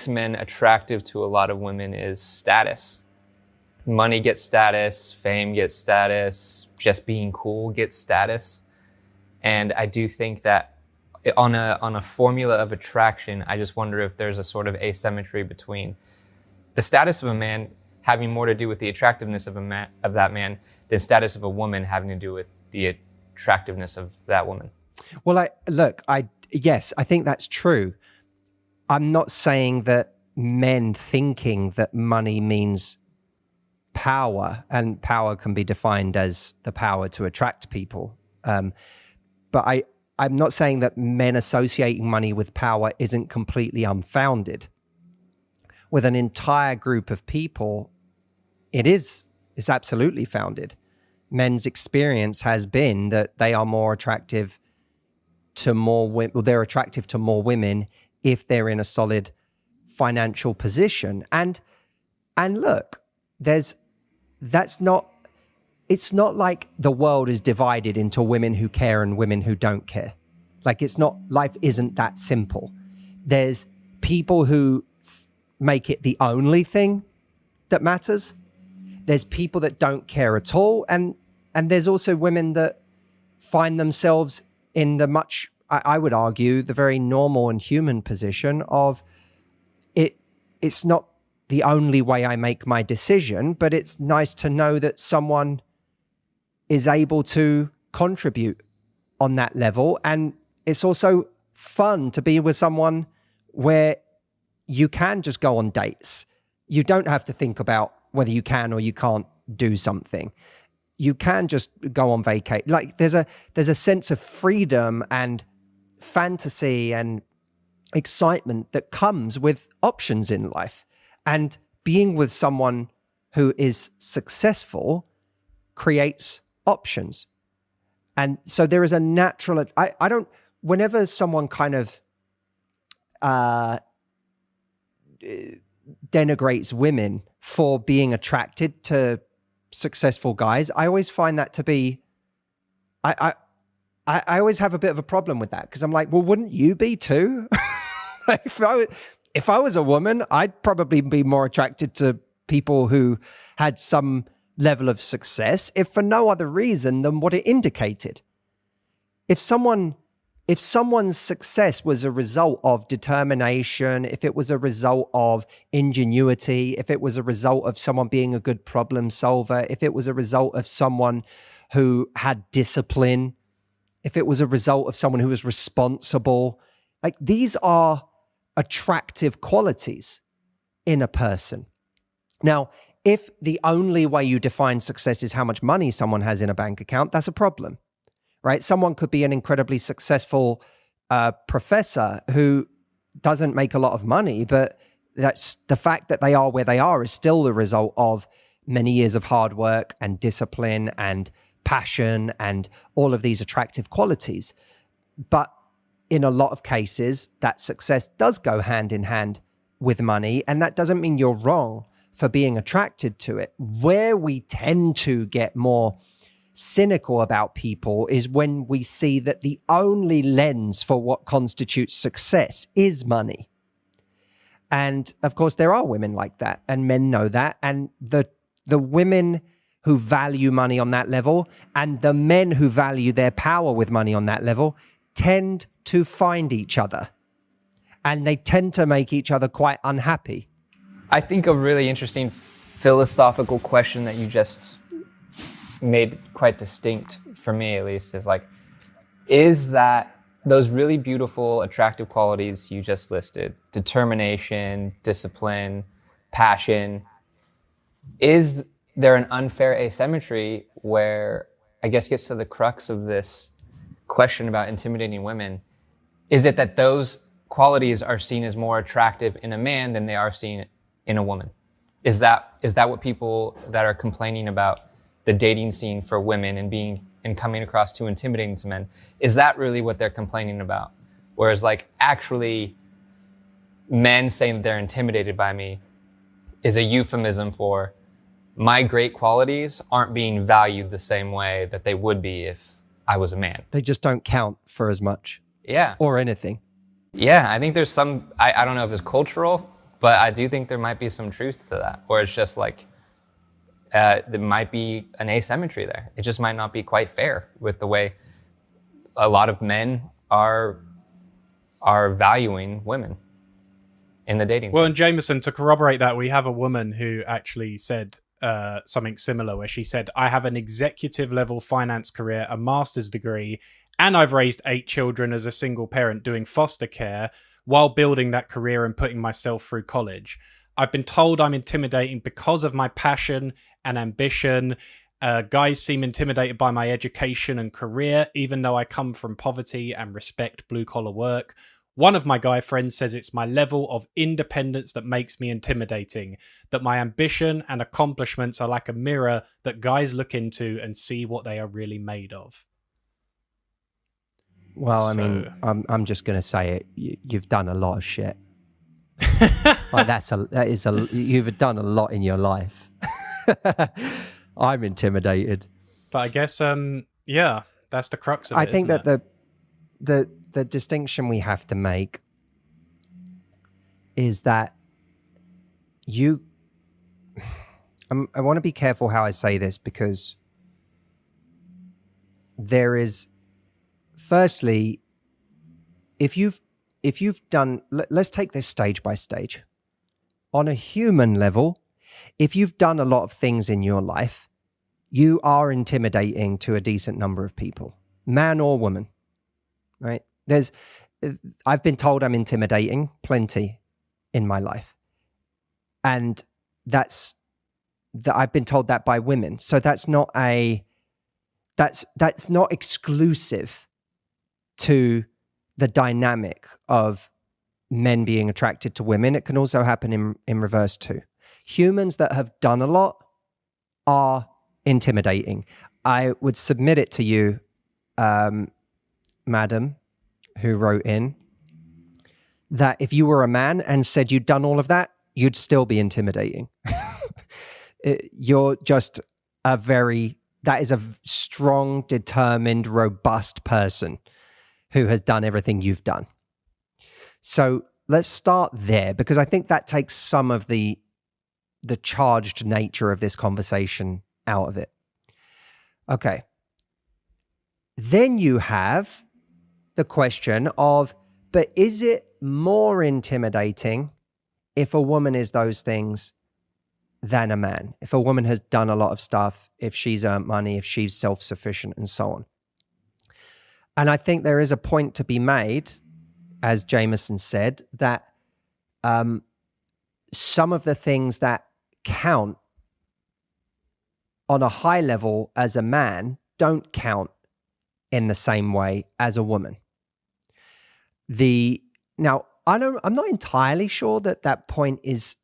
men attractive to a lot of women is status. Money gets status, fame gets status, just being cool gets status. And I do think that on a formula of attraction, I just wonder if there's a sort of asymmetry between the status of a man having more to do with the attractiveness of that man than status of a woman having to do with the attractiveness of that woman. Well, yes, I think that's true. I'm not saying that men thinking that money means power, and power can be defined as the power to attract people. But I'm not saying that men associating money with power isn't completely unfounded. With an entire group of people, it's absolutely founded. Men's experience has been that they are more attractive to more women. Well, they're attractive to more women if they're in a solid financial position. And look, it's not like the world is divided into women who care and women who don't care. Like, life isn't that simple. There's people who make it the only thing that matters. There's people that don't care at all. And there's also women that find themselves in the much, I would argue, the very normal and human position of it's not the only way I make my decision, but it's nice to know that someone is able to contribute on that level. And it's also fun to be with someone where you can just go on dates. You don't have to think about whether you can or you can't do something. You can just go on vacation. Like, there's a sense of freedom and fantasy and excitement that comes with options in life. And being with someone who is successful creates options. And so there is a natural, I don't, whenever someone kind of denigrates women for being attracted to successful guys, I always find that to be, I always have a bit of a problem with that, because I'm like, well, wouldn't you be too? If I was a woman, I'd probably be more attracted to people who had some level of success, if for no other reason than what it indicated. If someone's success was a result of determination, if it was a result of ingenuity, if it was a result of someone being a good problem solver, if it was a result of someone who had discipline, if it was a result of someone who was responsible, like, these are attractive qualities in a person. Now, if the only way you define success is how much money someone has in a bank account, that's a problem, right? Someone could be an incredibly successful professor who doesn't make a lot of money, but that's the fact that they are where they are is still the result of many years of hard work and discipline and passion and all of these attractive qualities. But in a lot of cases, that success does go hand in hand with money, and that doesn't mean you're wrong for being attracted to it. Where we tend to get more cynical about people is when we see that the only lens for what constitutes success is money. And of course, there are women like that, and men know that. And the women who value money on that level and the men who value their power with money on that level tend to find each other, and they tend to make each other quite unhappy. I think a really interesting philosophical question that you just made quite distinct, for me at least, is like, is that those really beautiful, attractive qualities you just listed, determination, discipline, passion, is there an unfair asymmetry where, I guess, gets to the crux of this question about intimidating women? Is it that those qualities are seen as more attractive in a man than they are seen in a woman? Is that what people that are complaining about the dating scene for women and coming across too intimidating to men, is that really what they're complaining about? Whereas, like, actually men saying that they're intimidated by me is a euphemism for my great qualities aren't being valued the same way that they would be if I was a man. They just don't count for as much. Yeah. Or anything. Yeah, I think there's some, I don't know if it's cultural, but I do think there might be some truth to that, or it's just like, there might be an asymmetry there. It just might not be quite fair with the way a lot of men are valuing women in the dating scene. Well, and Jameson, to corroborate that, we have a woman who actually said something similar, where she said, I have an executive level finance career, a master's degree, and I've raised 8 children as a single parent doing foster care while building that career and putting myself through college. I've been told I'm intimidating because of my passion and ambition. Guys seem intimidated by my education and career, even though I come from poverty and respect blue-collar work. One of my guy friends says it's my level of independence that makes me intimidating, that my ambition and accomplishments are like a mirror that guys look into and see what they are really made of. Well, I mean, I'm just going to say it. You've done a lot of shit. Like, you've done a lot in your life. I'm intimidated. But I guess, yeah, that's the crux of it. I think isn't that it? the distinction we have to make is that I want to be careful how I say this, because there is, firstly, if you've done, let's take this stage by stage. On a human level, if you've done a lot of things in your life, you are intimidating to a decent number of people, man or woman, right? I've been told I'm intimidating plenty in my life. And I've been told that by women. So that's not exclusive to the dynamic of men being attracted to women. It can also happen in reverse too. Humans that have done a lot are intimidating. I would submit it to you, madam, who wrote in, that if you were a man and said you'd done all of that, you'd still be intimidating. You're just that is a strong, determined, robust person who has done everything you've done. So let's start there, because I think that takes some of the charged nature of this conversation out of it. Okay. Then you have the question of, but is it more intimidating if a woman is those things than a man? If a woman has done a lot of stuff, if she's earned money, if she's self-sufficient, and so on. And I think there is a point to be made, as Jameson said, that some of the things that count on a high level as a man don't count in the same way as a woman. Now, I'm not entirely sure that point is,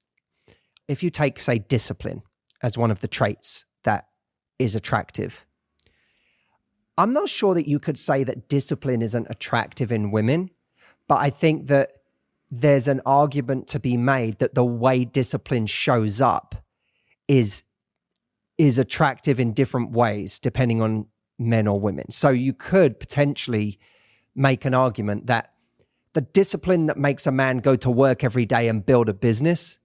if you take, say, discipline as one of the traits that is attractive, I'm not sure that you could say that discipline isn't attractive in women, but I think that there's an argument to be made that the way discipline shows up is attractive in different ways depending on men or women. So you could potentially make an argument that the discipline that makes a man go to work every day and build a business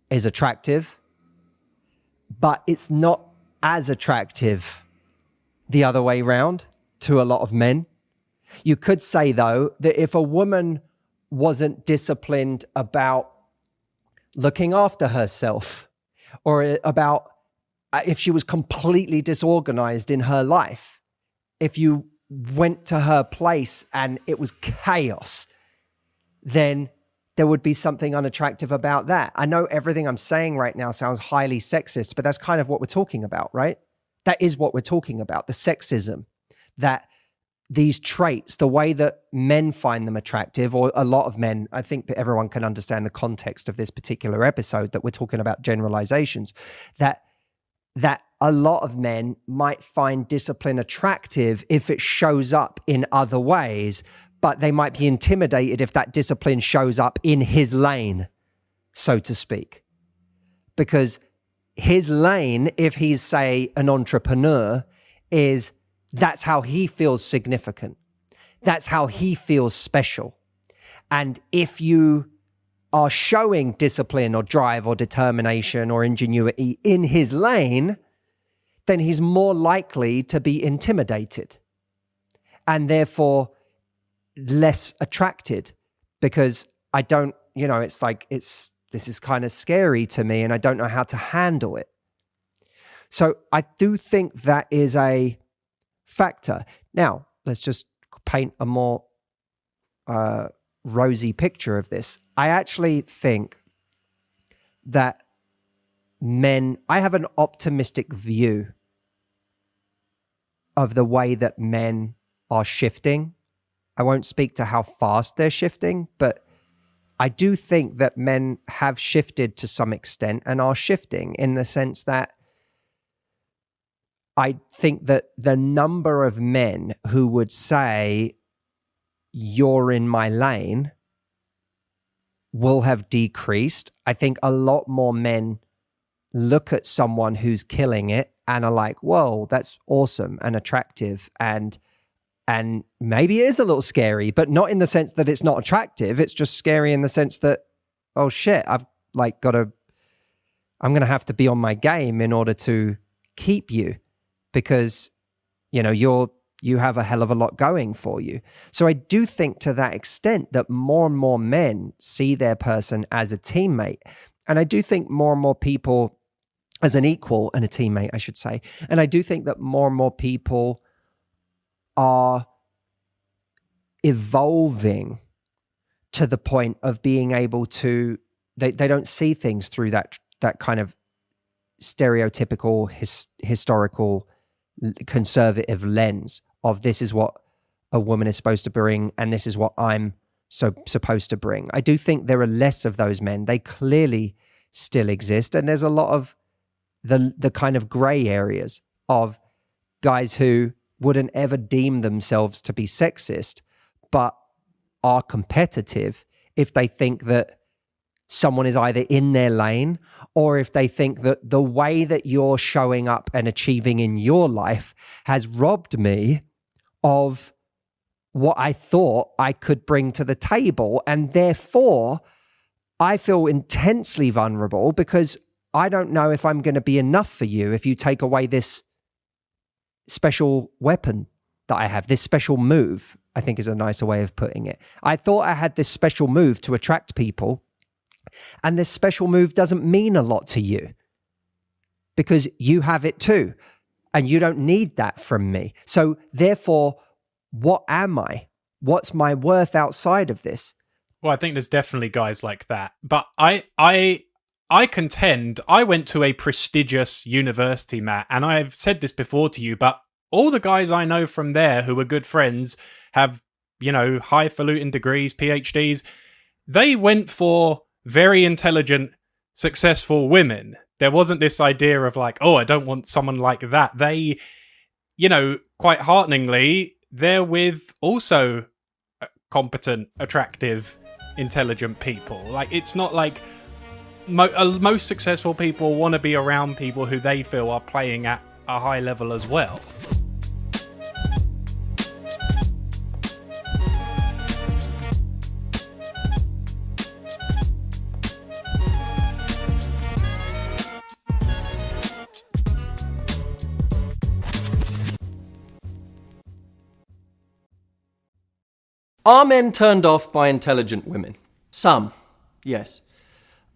is attractive, but it's not as attractive the other way around to a lot of men. You could say, though, that if a woman wasn't disciplined about looking after herself, or about if she was completely disorganized in her life, if you went to her place and it was chaos, then there would be something unattractive about that. I know everything I'm saying right now sounds highly sexist, but that's kind of what we're talking about, right? That is what we're talking about, the sexism, that these traits, the way that men find them attractive, or a lot of men, I think that everyone can understand the context of this particular episode, that we're talking about generalizations, that a lot of men might find discipline attractive if it shows up in other ways, but they might be intimidated if that discipline shows up in his lane, so to speak. Because his lane, if he's, say, an entrepreneur, that's how he feels significant. That's how he feels special. And if you are showing discipline or drive or determination or ingenuity in his lane, then he's more likely to be intimidated and therefore less attracted, because I don't, it's like, this is kind of scary to me and I don't know how to handle it. So I do think that is a factor. Now, let's just paint a more rosy picture of this. I actually think that I have an optimistic view of the way that men are shifting. I won't speak to how fast they're shifting, but I do think that men have shifted to some extent and are shifting, in the sense that I think that the number of men who would say, "You're in my lane," will have decreased. I think a lot more men look at someone who's killing it and are like, whoa, that's awesome and attractive, and maybe it is a little scary, but not in the sense that it's not attractive. It's just scary in the sense that, oh shit, I'm going to have to be on my game in order to keep you, because, you know, you have a hell of a lot going for you. So I do think to that extent that more and more men see their person as a teammate. And I do think more and more people as an equal and a teammate, I should say. And I do think that more and more people are evolving to the point of being able to, they don't see things through that kind of stereotypical, historical, conservative lens of this is what a woman is supposed to bring and this is what I'm supposed to bring. I do think there are less of those men. They clearly still exist, and there's a lot of the kind of gray areas of guys who wouldn't ever deem themselves to be sexist, but are competitive if they think that someone is either in their lane, or if they think that the way that you're showing up and achieving in your life has robbed me of what I thought I could bring to the table. And therefore, I feel intensely vulnerable because I don't know if I'm going to be enough for you if you take away this special weapon that I have, this special move, I think is a nicer way of putting it. I thought I had this special move to attract people, and this special move doesn't mean a lot to you because you have it too, and you don't need that from me. So therefore, what am I? What's my worth outside of this? Well, I think there's definitely guys like that. But I contend, I went to a prestigious university, Matt, and I've said this before to you, but all the guys I know from there who are good friends have, you know, highfalutin degrees, PhDs. They went for very intelligent, successful women. There wasn't this idea of like, oh, I don't want someone like that. They, you know, quite hearteningly, they're with also competent, attractive, intelligent people. Like, it's not like most successful people want to be around people who they feel are playing at a high level as well. Are men turned off by intelligent women? Some, yes,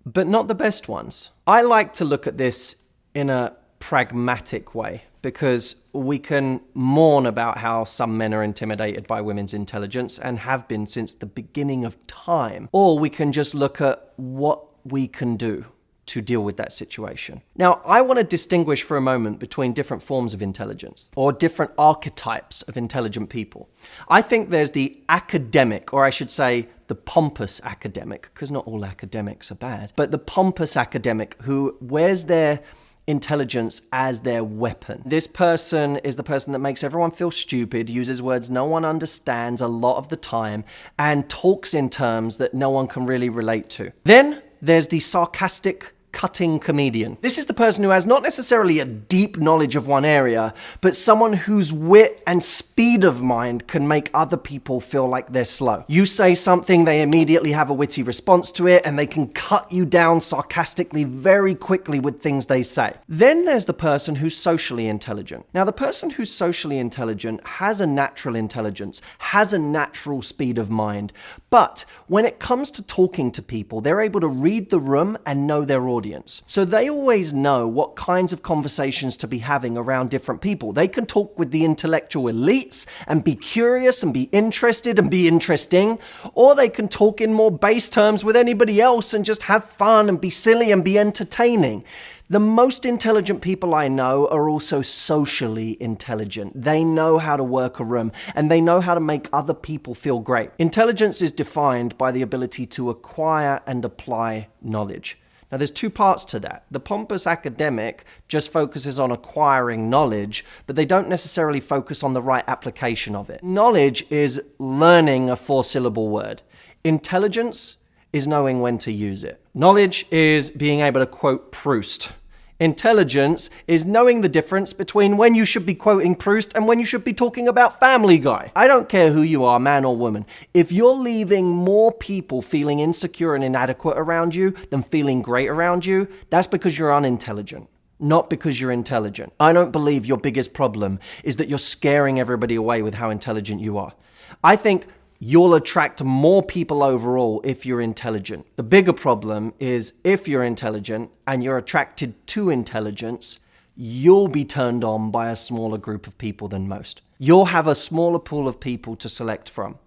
but not the best ones. I like to look at this in a pragmatic way because we can mourn about how some men are intimidated by women's intelligence and have been since the beginning of time. Or we can just look at what we can do to deal with that situation. Now, I want to distinguish for a moment between different forms of intelligence or different archetypes of intelligent people. I think there's the academic, or I should say the pompous academic, because not all academics are bad, but the pompous academic who wears their intelligence as their weapon. This person is the person that makes everyone feel stupid, uses words no one understands a lot of the time, and talks in terms that no one can really relate to. Then there's the sarcastic, cutting comedian. This is the person who has not necessarily a deep knowledge of one area, but someone whose wit and speed of mind can make other people feel like they're slow. You say something, they immediately have a witty response to it, and they can cut you down sarcastically very quickly with things they say. Then there's the person who's socially intelligent. Now, the person who's socially intelligent has a natural intelligence, has a natural speed of mind, but when it comes to talking to people, they're able to read the room and know their audience. So they always know what kinds of conversations to be having around different people. They can talk with the intellectual elites and be curious and be interested and be interesting, or they can talk in more base terms with anybody else and just have fun and be silly and be entertaining. The most intelligent people I know are also socially intelligent. They know how to work a room and they know how to make other people feel great. Intelligence is defined by the ability to acquire and apply knowledge. Now, there's two parts to that. The pompous academic just focuses on acquiring knowledge, but they don't necessarily focus on the right application of it. Knowledge is learning a 4-syllable word. Intelligence is knowing when to use it. Knowledge is being able to quote Proust Intelligence is knowing the difference between when you should be quoting Proust and when you should be talking about Family Guy. I don't care who you are, man or woman. If you're leaving more people feeling insecure and inadequate around you than feeling great around you, that's because you're unintelligent, not because you're intelligent. I don't believe your biggest problem is that you're scaring everybody away with how intelligent you are. I think you'll attract more people overall if you're intelligent. The bigger problem is if you're intelligent and you're attracted to intelligence, you'll be turned on by a smaller group of people than most. You'll have a smaller pool of people to select from.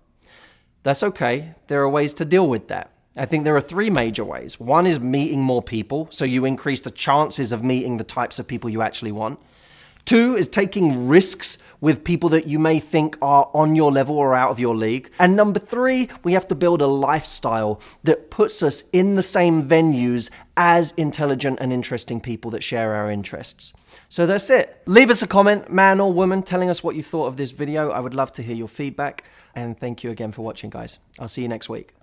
That's okay. There are ways to deal with that. I think there are three major ways. One is meeting more people, so you increase the chances of meeting the types of people you actually want. Two is taking risks with people that you may think are on your level or out of your league. And number three, we have to build a lifestyle that puts us in the same venues as intelligent and interesting people that share our interests. So that's it. Leave us a comment, man or woman, telling us what you thought of this video. I would love to hear your feedback. And thank you again for watching, guys. I'll see you next week.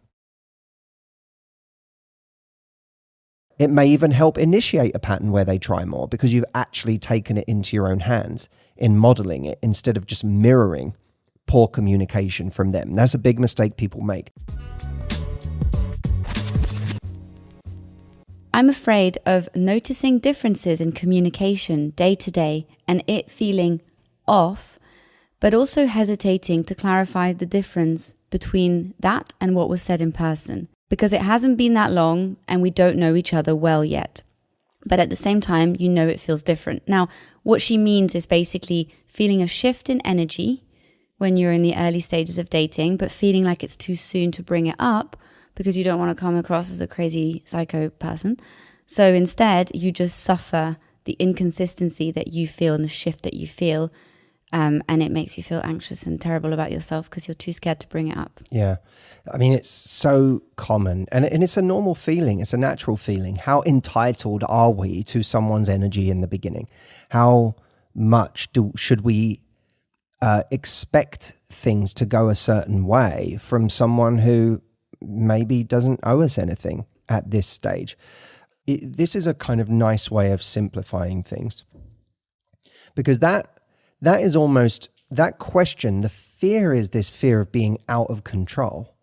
It may even help initiate a pattern where they try more because you've actually taken it into your own hands in modeling it instead of just mirroring poor communication from them. That's a big mistake people make. I'm afraid of noticing differences in communication day to day and it feeling off, but also hesitating to clarify the difference between that and what was said in person. Because it hasn't been that long and we don't know each other well yet. But at the same time, you know it feels different. Now, what she means is basically feeling a shift in energy when you're in the early stages of dating, but feeling like it's too soon to bring it up because you don't want to come across as a crazy psycho person. So instead, you just suffer the inconsistency that you feel and the shift that you feel. And it makes you feel anxious and terrible about yourself because you're too scared to bring it up. Yeah. I mean, it's so common and it's a normal feeling. It's a natural feeling. How entitled are we to someone's energy in the beginning? How much should we expect things to go a certain way from someone who maybe doesn't owe us anything at this stage? This is a kind of nice way of simplifying things because that is almost, that question, the fear is this fear of being out of control.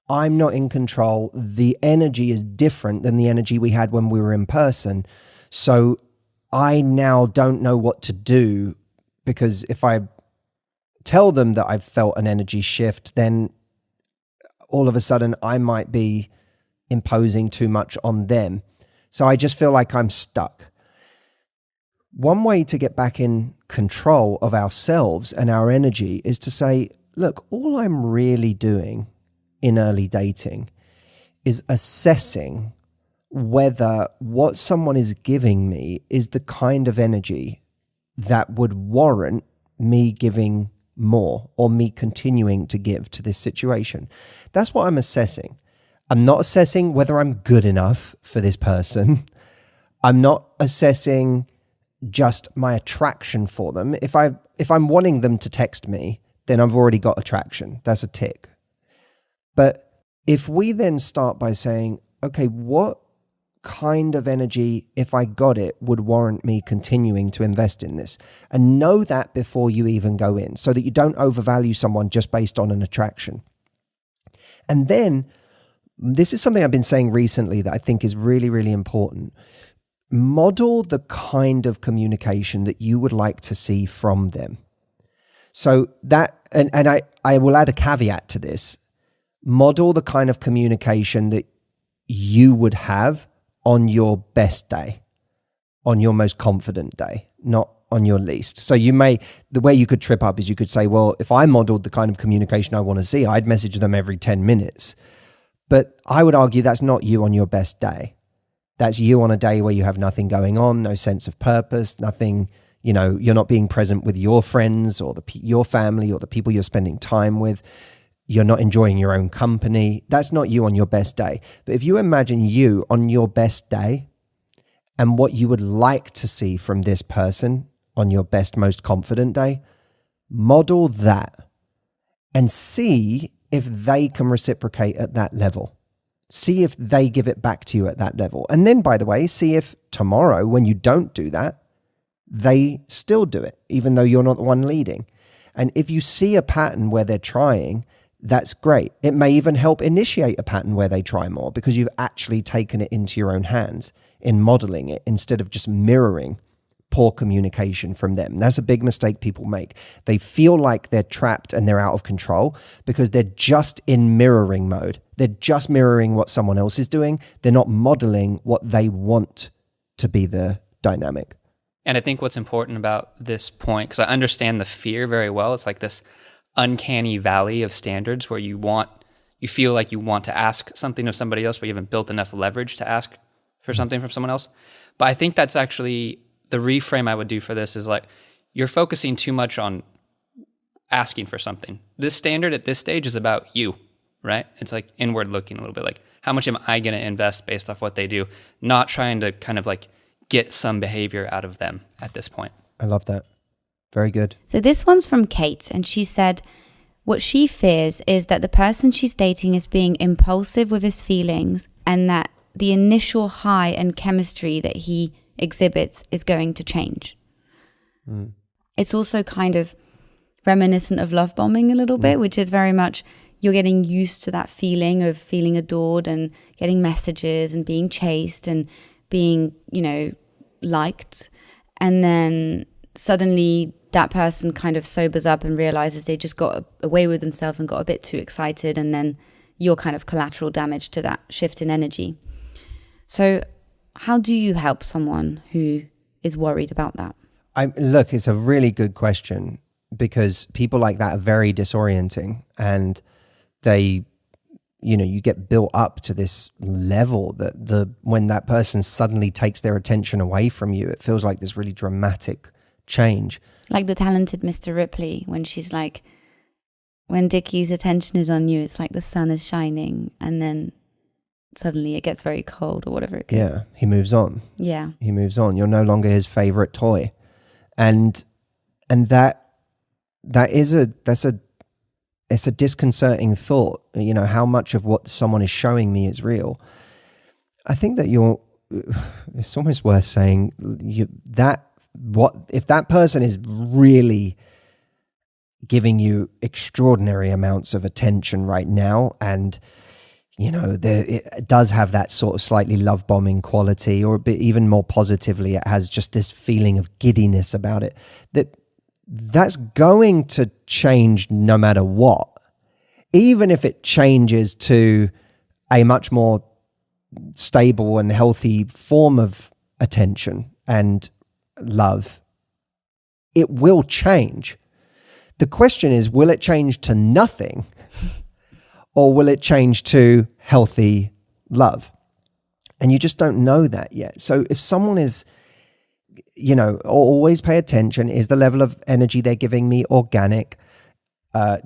I'm not in control. The energy is different than the energy we had when we were in person. So I now don't know what to do because if I tell them that I've felt an energy shift, then all of a sudden I might be imposing too much on them. So I just feel like I'm stuck. One way to get back in control of ourselves and our energy is to say, look, all I'm really doing in early dating is assessing whether what someone is giving me is the kind of energy that would warrant me giving more or me continuing to give to this situation. That's what I'm assessing. I'm not assessing whether I'm good enough for this person. I'm not assessing just my attraction for them. If I'm wanting them to text me, then I've already got attraction. That's a tick. But if we then start by saying, okay, what kind of energy, if I got it, would warrant me continuing to invest in this? And know that before you even go in, so that you don't overvalue someone just based on an attraction. And then, this is something I've been saying recently that I think is really, really important. Model the kind of communication that you would like to see from them. So that, and I will add a caveat to this. Model the kind of communication that you would have on your best day, on your most confident day, not on your least. So the way you could trip up is you could say, well, if I modeled the kind of communication I want to see, I'd message them every 10 minutes. But I would argue that's not you on your best day. That's you on a day where you have nothing going on, no sense of purpose, nothing, you're not being present with your friends or your family or the people you're spending time with. You're not enjoying your own company. That's not you on your best day. But if you imagine you on your best day and what you would like to see from this person on your best, most confident day, model that and see if they can reciprocate at that level. See if they give it back to you at that level. And then, by the way, see if tomorrow, when you don't do that, they still do it, even though you're not the one leading. And if you see a pattern where they're trying, that's great. It may even help initiate a pattern where they try more because you've actually taken it into your own hands in modeling it instead of just mirroring poor communication from them. That's a big mistake people make. They feel like they're trapped and they're out of control because they're just in mirroring mode. They're just mirroring what someone else is doing. They're not modeling what they want to be the dynamic. And I think what's important about this point, because I understand the fear very well, it's like this uncanny valley of standards where you feel like you want to ask something of somebody else, but you haven't built enough leverage to ask for something from someone else. But I think that's actually the reframe I would do for this is like, you're focusing too much on asking for something. This standard at this stage is about you, right? It's like inward looking a little bit, like how much am I going to invest based off what they do, not trying to kind of like get some behavior out of them at this point. I love that. Very good. So this one's from Kate, and she said what she fears is that the person she's dating is being impulsive with his feelings, and that the initial high and chemistry that he exhibits is going to change. It's also kind of reminiscent of love bombing a little bit, which is very much you're getting used to that feeling of feeling adored and getting messages and being chased and being, liked. And then suddenly that person kind of sobers up and realizes they just got away with themselves and got a bit too excited. And then you're kind of collateral damage to that shift in energy. So how do you help someone who is worried about that? Look, it's a really good question because people like that are very disorienting, and they, you get built up to this level that when that person suddenly takes their attention away from you, it feels like this really dramatic change. Like the talented Mr. Ripley, when she's like, when Dickie's attention is on you, it's like the sun is shining, and then suddenly it gets very cold or whatever it gets. Yeah, he moves on. Yeah. He moves on. You're no longer his favorite toy. And it's a disconcerting thought, how much of what someone is showing me is real. I think that it's almost worth saying if that person is really giving you extraordinary amounts of attention right now, and it does have that sort of slightly love bombing quality, or a bit even more positively, it has just this feeling of giddiness about it, that's going to change no matter what. Even if it changes to a much more stable and healthy form of attention and love, it will change. The question is, will it change to nothing? Or will it change to healthy love? And you just don't know that yet. So if someone is, always pay attention. Is the level of energy they're giving me organic?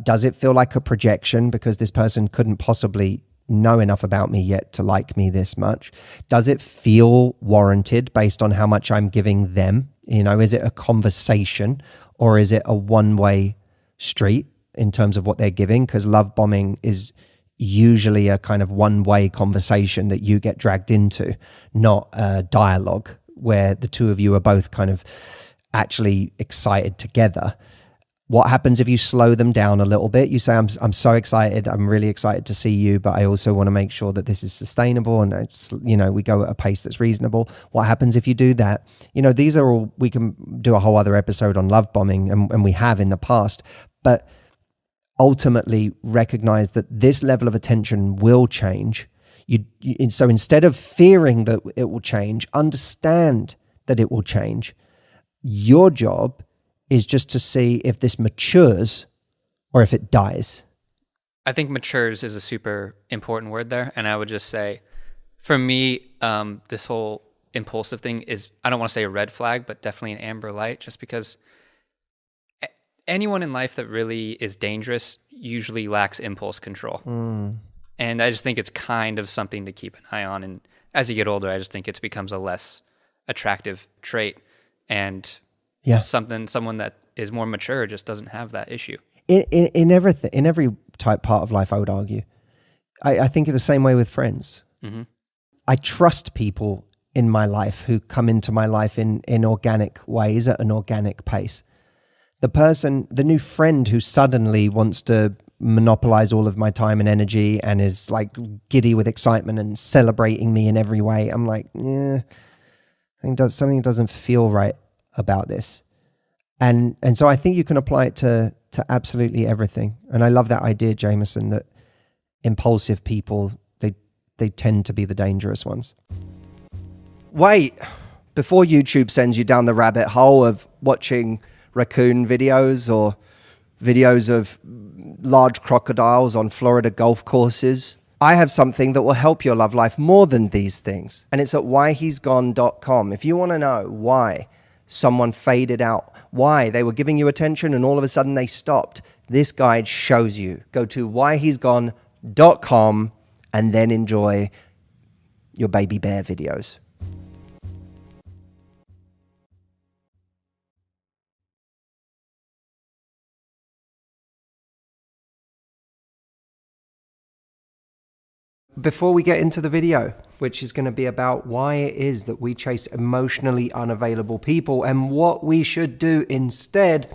Does it feel like a projection because this person couldn't possibly know enough about me yet to like me this much? Does it feel warranted based on how much I'm giving them? Is it a conversation or is it a one-way street in terms of what they're giving? Because love bombing is usually a kind of one-way conversation that you get dragged into, not a dialogue where the two of you are both kind of actually excited together. What happens if you slow them down a little bit? You say, I'm so excited. I'm really excited to see you, but I also want to make sure that this is sustainable and, we go at a pace that's reasonable. What happens if you do that? These are all, we can do a whole other episode on love bombing, and we have in the past, but ultimately recognize that this level of attention will change. So instead of fearing that it will change, understand that it will change. Your job is just to see if this matures or if it dies. I think matures is a super important word there. And I would just say, for me, this whole impulsive thing is, I don't want to say a red flag, but definitely an amber light, just because anyone in life that really is dangerous usually lacks impulse control. And I just think it's kind of something to keep an eye on. And as you get older, I just think it becomes a less attractive trait. And someone that is more mature just doesn't have that issue. In everything, in every type part of life, I would argue. I think the same way with friends. Mm-hmm. I trust people in my life who come into my life in organic ways at an organic pace. The new friend who suddenly wants to monopolize all of my time and energy and is like giddy with excitement and celebrating me in every way. I'm like, yeah, something doesn't feel right about this. And so I think you can apply it to absolutely everything. And I love that idea, Jameson, that impulsive people, they tend to be the dangerous ones. Wait, before YouTube sends you down the rabbit hole of watching raccoon videos or videos of large crocodiles on Florida golf courses, I have something that will help your love life more than these things. And it's at whyhe'sgone.com. If you want to know why someone faded out, why they were giving you attention and all of a sudden they stopped, this guide shows you. Go to whyhe'sgone.com and then enjoy your baby bear videos. Before we get into the video, which is going to be about why it is that we chase emotionally unavailable people and what we should do instead,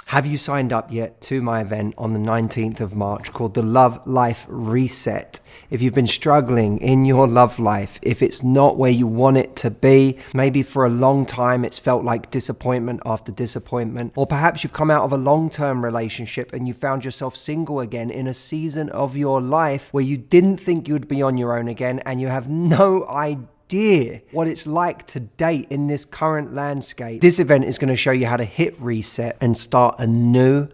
have you signed up yet to my event on the 19th of March called the Love Life Reset? If you've been struggling in your love life, if it's not where you want it to be, maybe for a long time it's felt like disappointment after disappointment, or perhaps you've come out of a long-term relationship and you found yourself single again in a season of your life where you didn't think you'd be on your own again and you have no idea what it's like to date in this current landscape. This event is going to show you how to hit reset and start a new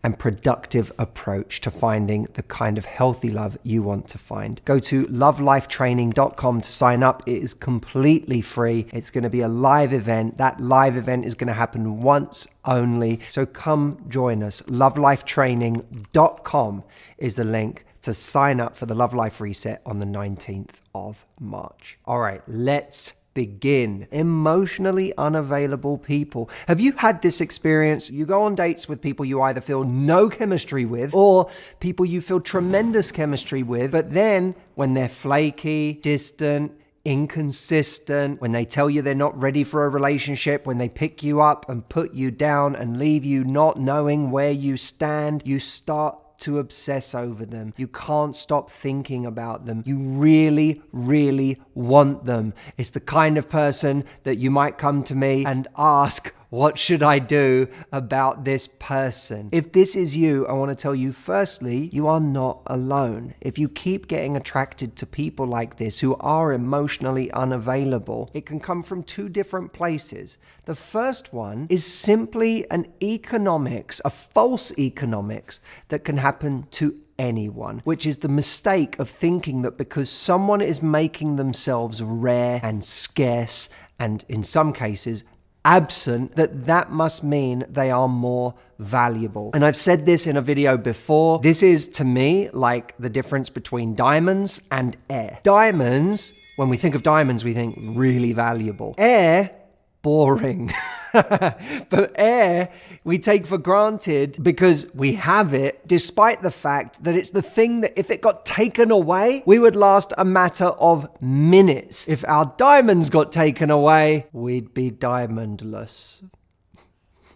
and productive approach to finding the kind of healthy love you want to find. Go to lovelifetraining.com to sign up. It is completely free. It's going to be a live event. That live event is going to happen once only. So come join us. Lovelifetraining.com is the link to sign up for the Love Life Reset on the 19th of March. All right, let's begin. Emotionally unavailable people. Have you had this experience? You go on dates with people you either feel no chemistry with or people you feel tremendous chemistry with, but then when they're flaky, distant, inconsistent, when they tell you they're not ready for a relationship, when they pick you up and put you down and leave you not knowing where you stand, you start to obsess over them. You can't stop thinking about them. You really, really want them. It's the kind of person that you might come to me and ask, what should I do about this person? If this is you, I want to tell you, firstly, you are not alone. If you keep getting attracted to people like this who are emotionally unavailable, it can come from two different places. The first one is simply an economics, a false economics that can happen to anyone, which is the mistake of thinking that because someone is making themselves rare and scarce, and in some cases, absent, that must mean they are more valuable. And I've said this in a video before. This is, to me, like the difference between diamonds and air. Diamonds, when we think of diamonds, we think really valuable. Air, boring. But air, we take for granted because we have it, despite the fact that it's the thing that if it got taken away, we would last a matter of minutes. If our diamonds got taken away, we'd be diamondless.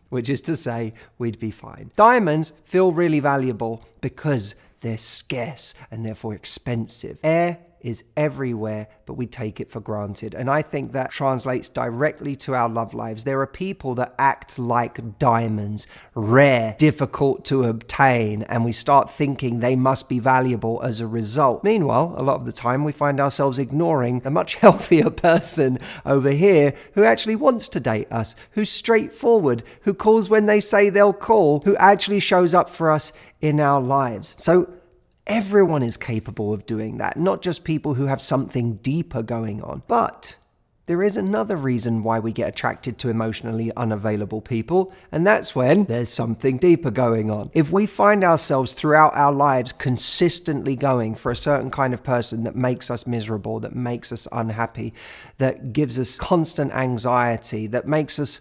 Which is to say, we'd be fine. Diamonds feel really valuable because they're scarce and therefore expensive. Air is everywhere, but we take it for granted. And I think that translates directly to our love lives. There are people that act like diamonds, rare, difficult to obtain, and we start thinking they must be valuable as a result. Meanwhile, a lot of the time we find ourselves ignoring a much healthier person over here who actually wants to date us, who's straightforward, who calls when they say they'll call, who actually shows up for us in our lives. So everyone is capable of doing that, not just people who have something deeper going on. But there is another reason why we get attracted to emotionally unavailable people, and that's when there's something deeper going on. If we find ourselves throughout our lives consistently going for a certain kind of person that makes us miserable, that makes us unhappy, that gives us constant anxiety, that makes us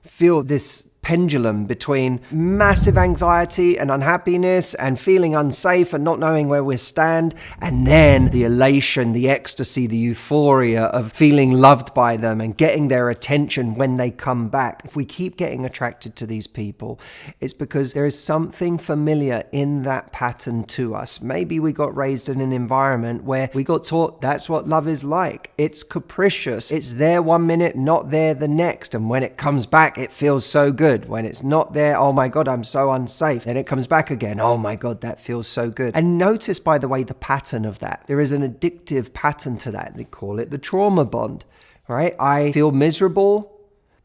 feel this pendulum between massive anxiety and unhappiness and feeling unsafe and not knowing where we stand, and then the elation, the ecstasy, the euphoria of feeling loved by them and getting their attention when they come back. If we keep getting attracted to these people, it's because there is something familiar in that pattern to us. Maybe we got raised in an environment where we got taught that's what love is like. It's capricious. It's there one minute, not there the next. And when it comes back, it feels so good. When it's not there, oh my God, I'm so unsafe. Then it comes back again. Oh my God, that feels so good. And notice, by the way, the pattern of that. There is an addictive pattern to that. They call it the trauma bond, right? I feel miserable,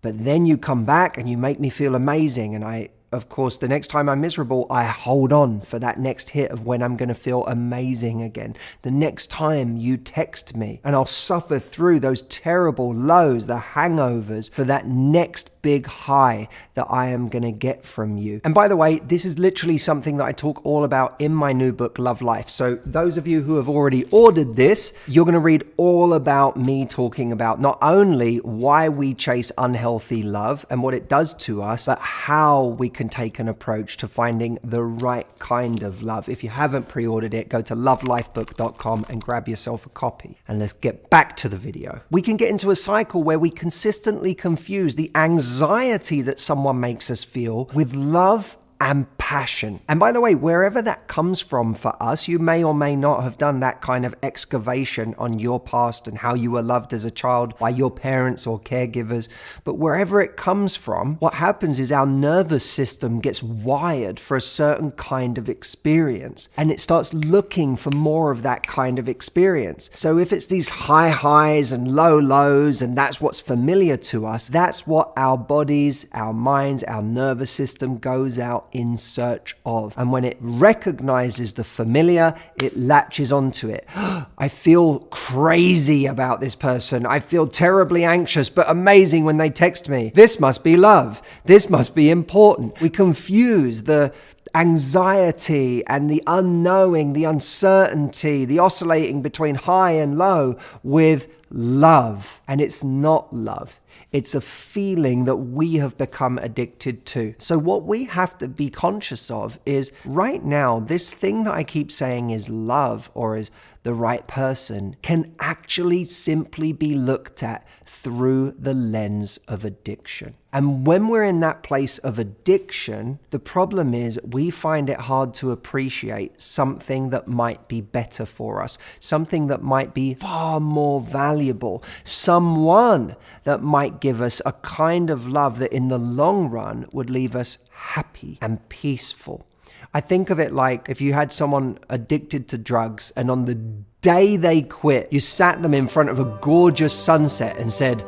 but then you come back and you make me feel amazing. And of course, the next time I'm miserable, I hold on for that next hit of when I'm going to feel amazing again. The next time you text me, and I'll suffer through those terrible lows, the hangovers, for that next big high that I am going to get from you. And by the way, this is literally something that I talk all about in my new book, Love Life. So those of you who have already ordered this, you're going to read all about me talking about not only why we chase unhealthy love and what it does to us, but how we can take an approach to finding the right kind of love. If you haven't pre-ordered it, go to lovelifebook.com and grab yourself a copy. And let's get back to the video. We can get into a cycle where we consistently confuse the anxiety that someone makes us feel with love and passion. And by the way, wherever that comes from for us, you may or may not have done that kind of excavation on your past and how you were loved as a child by your parents or caregivers. But wherever it comes from, what happens is our nervous system gets wired for a certain kind of experience, and it starts looking for more of that kind of experience. So if it's these high highs and low lows, and that's what's familiar to us, that's what our bodies, our minds, our nervous system goes out in search of. And when it recognizes the familiar, it latches onto it. I feel crazy about this person. I feel terribly anxious, but amazing when they text me. This must be love. This must be important. We confuse the anxiety and the unknowing, the uncertainty, the oscillating between high and low with love. And it's not love. It's a feeling that we have become addicted to. So what we have to be conscious of is right now, this thing that I keep saying is love or is the right person can actually simply be looked at through the lens of addiction. And when we're in that place of addiction, the problem is we find it hard to appreciate something that might be better for us, something that might be far more valuable, someone that might give us a kind of love that in the long run would leave us happy and peaceful. I think of it like if you had someone addicted to drugs and on the day they quit, you sat them in front of a gorgeous sunset and said,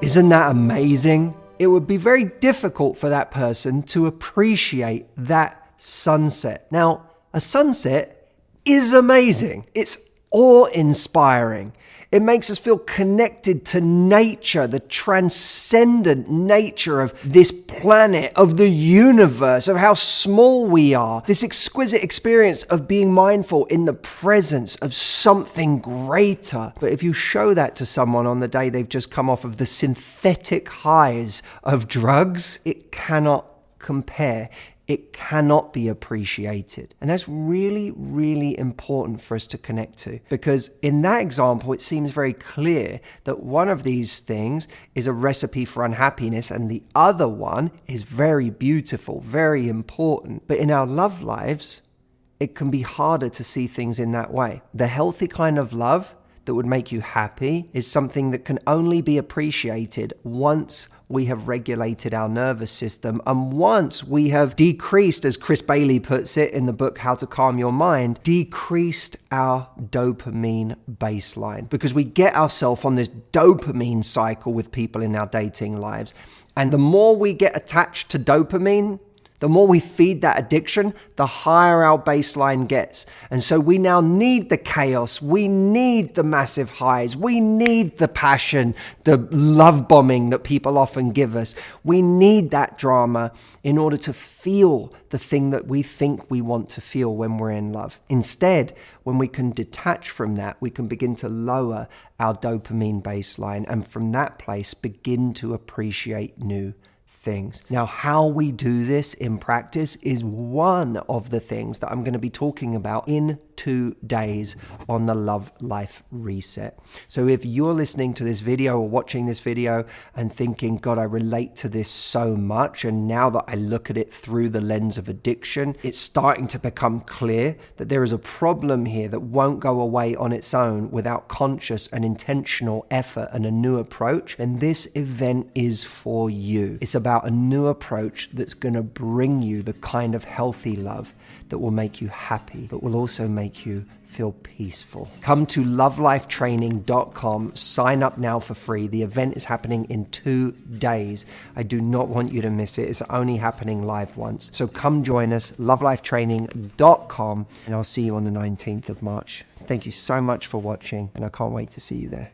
"Isn't that amazing?" It would be very difficult for that person to appreciate that sunset. Now, a sunset is amazing. It's awe-inspiring. It makes us feel connected to nature, the transcendent nature of this planet, of the universe, of how small we are. This exquisite experience of being mindful in the presence of something greater. But if you show that to someone on the day they've just come off of the synthetic highs of drugs, it cannot compare. It cannot be appreciated. And that's really, really important for us to connect to. Because in that example, it seems very clear that one of these things is a recipe for unhappiness and the other one is very beautiful, very important. But in our love lives, it can be harder to see things in that way. The healthy kind of love that would make you happy is something that can only be appreciated once we have regulated our nervous system and once we have decreased, as Chris Bailey puts it in the book How to Calm Your Mind, decreased our dopamine baseline, because we get ourselves on this dopamine cycle with people in our dating lives. And the more we get attached to dopamine, the more we feed that addiction, the higher our baseline gets. And so we now need the chaos. We need the massive highs. We need the passion, the love bombing that people often give us. We need that drama in order to feel the thing that we think we want to feel when we're in love. Instead, when we can detach from that, we can begin to lower our dopamine baseline and from that place begin to appreciate new things. Now, how we do this in practice is one of the things that I'm going to be talking about in 2 days on the Love Life Reset. So if you're listening to this video or watching this video and thinking, God, I relate to this so much, and now that I look at it through the lens of addiction, it's starting to become clear that there is a problem here that won't go away on its own without conscious and intentional effort and a new approach, then this event is for you. It's about a new approach that's going to bring you the kind of healthy love that will make you happy, but will also make you feel peaceful. Come to lovelifetraining.com, sign up now for free. The event is happening in 2 days. I do not want you to miss it. It's only happening live once. So come join us, lovelifetraining.com, and I'll see you on the 19th of March. Thank you so much for watching, and I can't wait to see you there.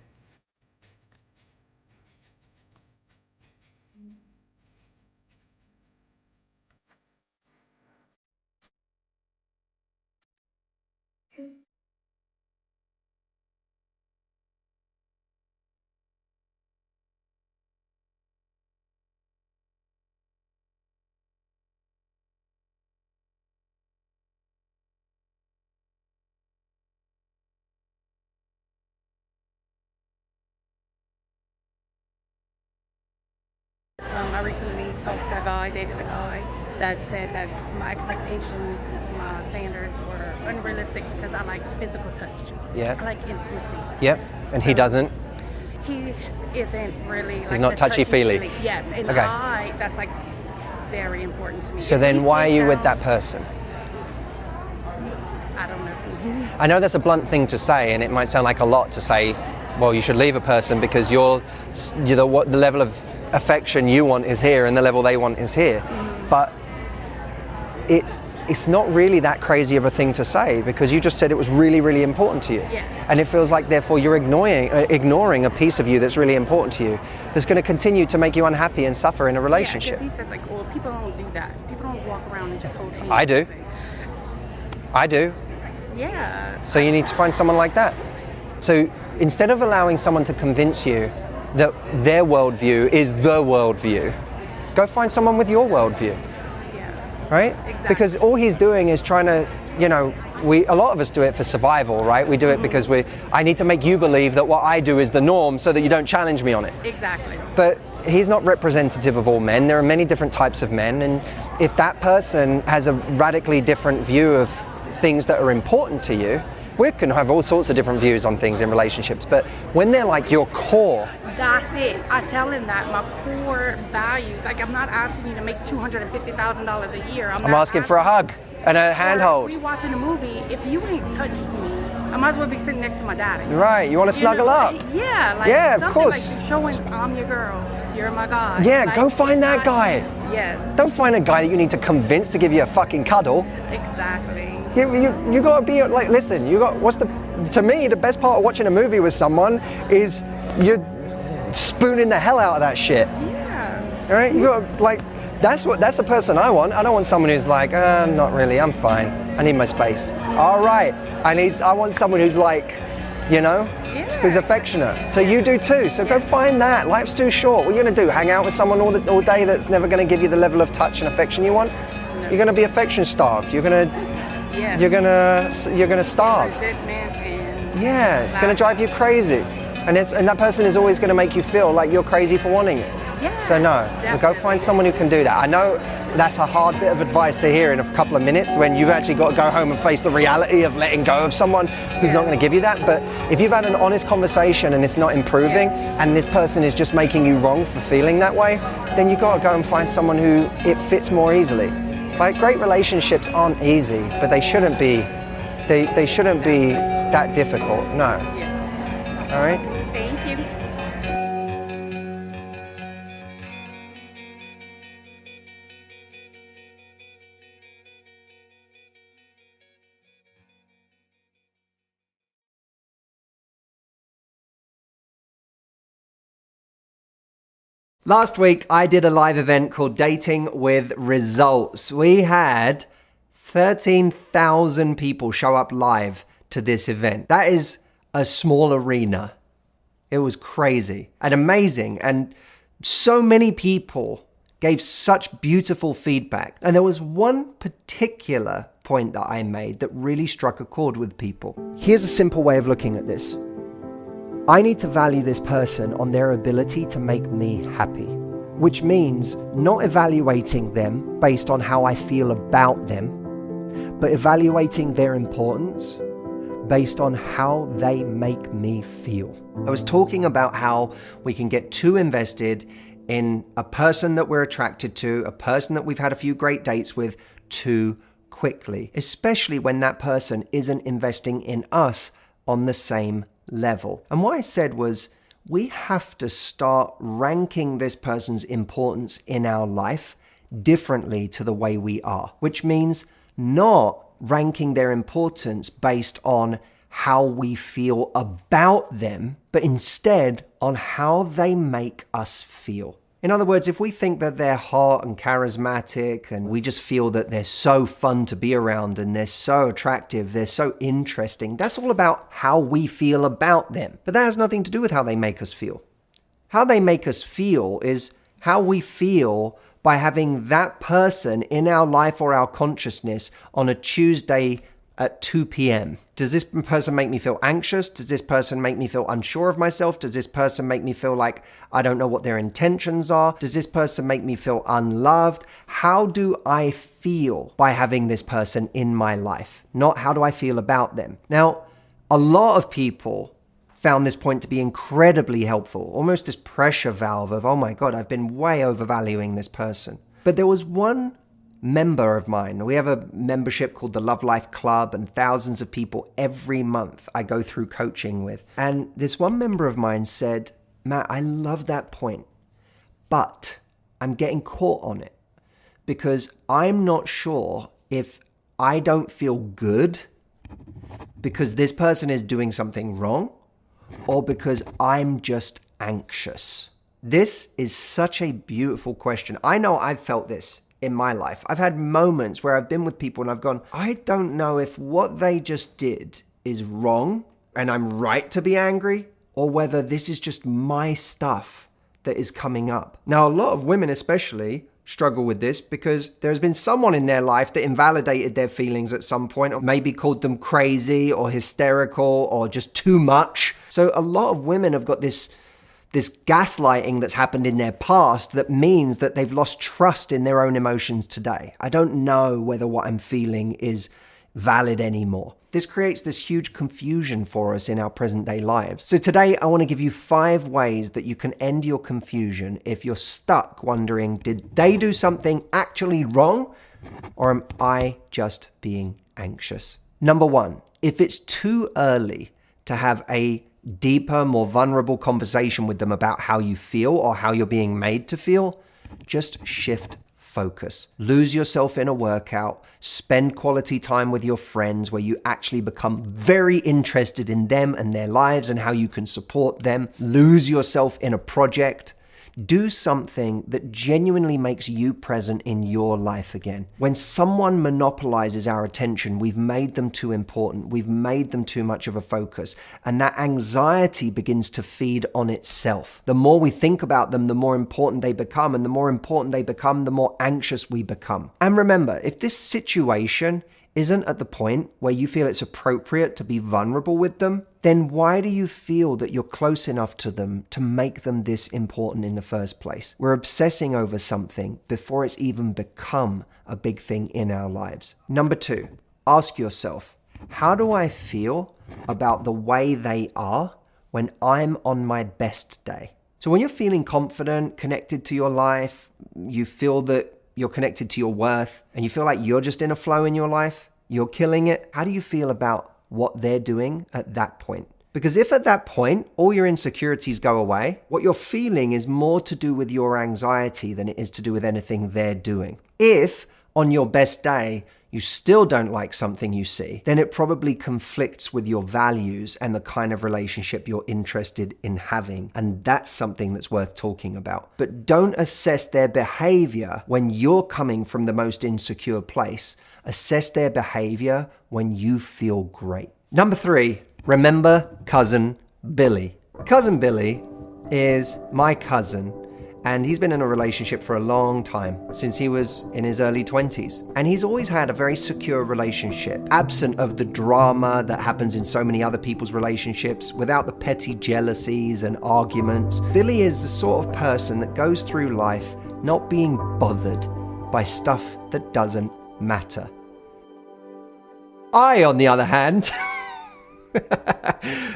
I recently talked to a guy, dated a guy, that said that my expectations, my standards were unrealistic because I like physical touch. Yeah. I like intimacy. Yep. And he doesn't? He isn't really like He's not the touchy-feely? Yes, and Okay. that's like very important to me. So If then we why are sit you with down- that person? I don't know. I know that's a blunt thing to say, and it might sound like a lot to say, well, you should leave a person because the level of affection you want is here and the level they want is here. But it's not really that crazy of a thing to say, because you just said it was really, really important to you. Yeah. And it feels like, therefore, you're ignoring a piece of you that's really important to you, that's going to continue to make you unhappy and suffer in a relationship. Yeah, because he says like, well, people don't do that. People don't walk around and just hold hands. I do. I do. Yeah. So you need to find someone like that. So instead of allowing someone to convince you that their worldview is the worldview, go find someone with your worldview, Yeah. right? Exactly. Because all he's doing is trying to, a lot of us do it for survival, right? We do it because I need to make you believe that what I do is the norm so that you don't challenge me on it. Exactly. But he's not representative of all men. There are many different types of men, and if that person has a radically different view of things that are important to you, we can have all sorts of different views on things in relationships, but when they're like your core, That's it. I tell him that my core values, like I'm not asking you to make $250,000 a year. I'm I'm not asking for a hug and a handhold. We watching a movie. If you ain't touched me, I might as well be sitting next to my daddy. Right, you want to snuggle up? Yeah, like Yeah, of something course. Like showing I'm your girl, you're my guy. Yeah, Like, go find that I- guy. Yes, Don't find a guy that you need to convince to give you a fucking cuddle. exactly. You gotta be like, listen, to me, the best part of watching a movie with someone is you're spooning the hell out of that shit. Yeah. All right, you got that's the person I want. I don't want someone who's like, not really, I'm fine. I need my space. All right, I want someone who's like, who's affectionate. So you do too. So go find that. Life's too short. What are you gonna do? Hang out with someone all day that's never gonna give you the level of touch and affection you want? You're gonna be affection starved. You're gonna starve. Resentment and Yeah, it's gonna drive you crazy. And that person is always going to make you feel like you're crazy for wanting it. Yeah, So no, go find someone who can do that. I know that's a hard bit of advice to hear in a couple of minutes when you've actually got to go home and face the reality of letting go of someone who's not going to give you that. But if you've had an honest conversation and it's not improving, and this person is just making you wrong for feeling that way, then you've got to go and find someone who it fits more easily. Like, great relationships aren't easy, but they shouldn't be. They shouldn't be that difficult. No. All right. thank you. Last week, I did a live event called Dating with Results. We had 13,000 people show up live to this event. That is a small arena. It was crazy and amazing. And so many people gave such beautiful feedback. And there was one particular point that I made that really struck a chord with people. Here's a simple way of looking at this. I need to value this person on their ability to make me happy, which means not evaluating them based on how I feel about them, but evaluating their importance based on how they make me feel. I was talking about how we can get too invested in a person that we're attracted to, a person that we've had a few great dates with, too quickly, especially when that person isn't investing in us on the same level. And what I said was, we have to start ranking this person's importance in our life differently to the way we are, which means not ranking their importance based on how we feel about them, but instead on how they make us feel. In other words, if we think that they're hot and charismatic and we just feel that they're so fun to be around and they're so attractive, they're so interesting, that's all about how we feel about them. But that has nothing to do with how they make us feel. How they make us feel is how we feel by having that person in our life or our consciousness on a Tuesday at 2 p.m. Does this person make me feel anxious? Does this person make me feel unsure of myself? Does this person make me feel like I don't know what their intentions are? Does this person make me feel unloved? How do I feel by having this person in my life? Not how do I feel about them? Now, a lot of people found this point to be incredibly helpful, almost this pressure valve of, oh my God, I've been way overvaluing this person. But there was one member of mine. We have a membership called the Love Life Club, and thousands of people every month I go through coaching with. And this one member of mine said, Matt, I love that point, but I'm getting caught on it because I'm not sure if I don't feel good because this person is doing something wrong or because I'm just anxious. This is such a beautiful question. I know I've felt this in my life. I've had moments where I've been with people and I've gone, I don't know if what they just did is wrong and I'm right to be angry, or whether this is just my stuff that is coming up. Now, a lot of women especially struggle with this because there's been someone in their life that invalidated their feelings at some point, or maybe called them crazy or hysterical or just too much. So a lot of women have got this gaslighting that's happened in their past that means that they've lost trust in their own emotions today. I don't know whether what I'm feeling is valid anymore. This creates this huge confusion for us in our present day lives. So today I want to give you 5 ways that you can end your confusion if you're stuck wondering, did they do something actually wrong or am I just being anxious? Number 1, if it's too early to have a deeper, more vulnerable conversation with them about how you feel or how you're being made to feel, just shift focus. Lose yourself in a workout, spend quality time with your friends where you actually become very interested in them and their lives and how you can support them. Lose yourself in a project. Do something that genuinely makes you present in your life again. When someone monopolizes our attention, we've made them too important. We've made them too much of a focus. And that anxiety begins to feed on itself. The more we think about them, the more important they become. And the more important they become, the more anxious we become. And remember, if this situation isn't at the point where you feel it's appropriate to be vulnerable with them, then why do you feel that you're close enough to them to make them this important in the first place? We're obsessing over something before it's even become a big thing in our lives. Number 2, ask yourself, how do I feel about the way they are when I'm on my best day? So when you're feeling confident, connected to your life, you feel that you're connected to your worth, and you feel like you're just in a flow in your life, you're killing it, how do you feel about what they're doing at that point? Because if at that point, all your insecurities go away, what you're feeling is more to do with your anxiety than it is to do with anything they're doing. If on your best day, you still don't like something you see, then it probably conflicts with your values and the kind of relationship you're interested in having. And that's something that's worth talking about. But don't assess their behavior when you're coming from the most insecure place. Assess their behavior when you feel great. Number 3, remember Cousin Billy. Cousin Billy is my cousin, And he's been in a relationship for a long time, since he was in his early 20s. And he's always had a very secure relationship, absent of the drama that happens in so many other people's relationships, without the petty jealousies and arguments. Billy is the sort of person that goes through life not being bothered by stuff that doesn't matter. I, on the other hand,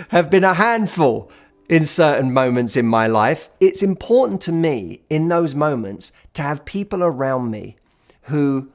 have been a handful in certain moments in my life. It's important to me in those moments to have people around me who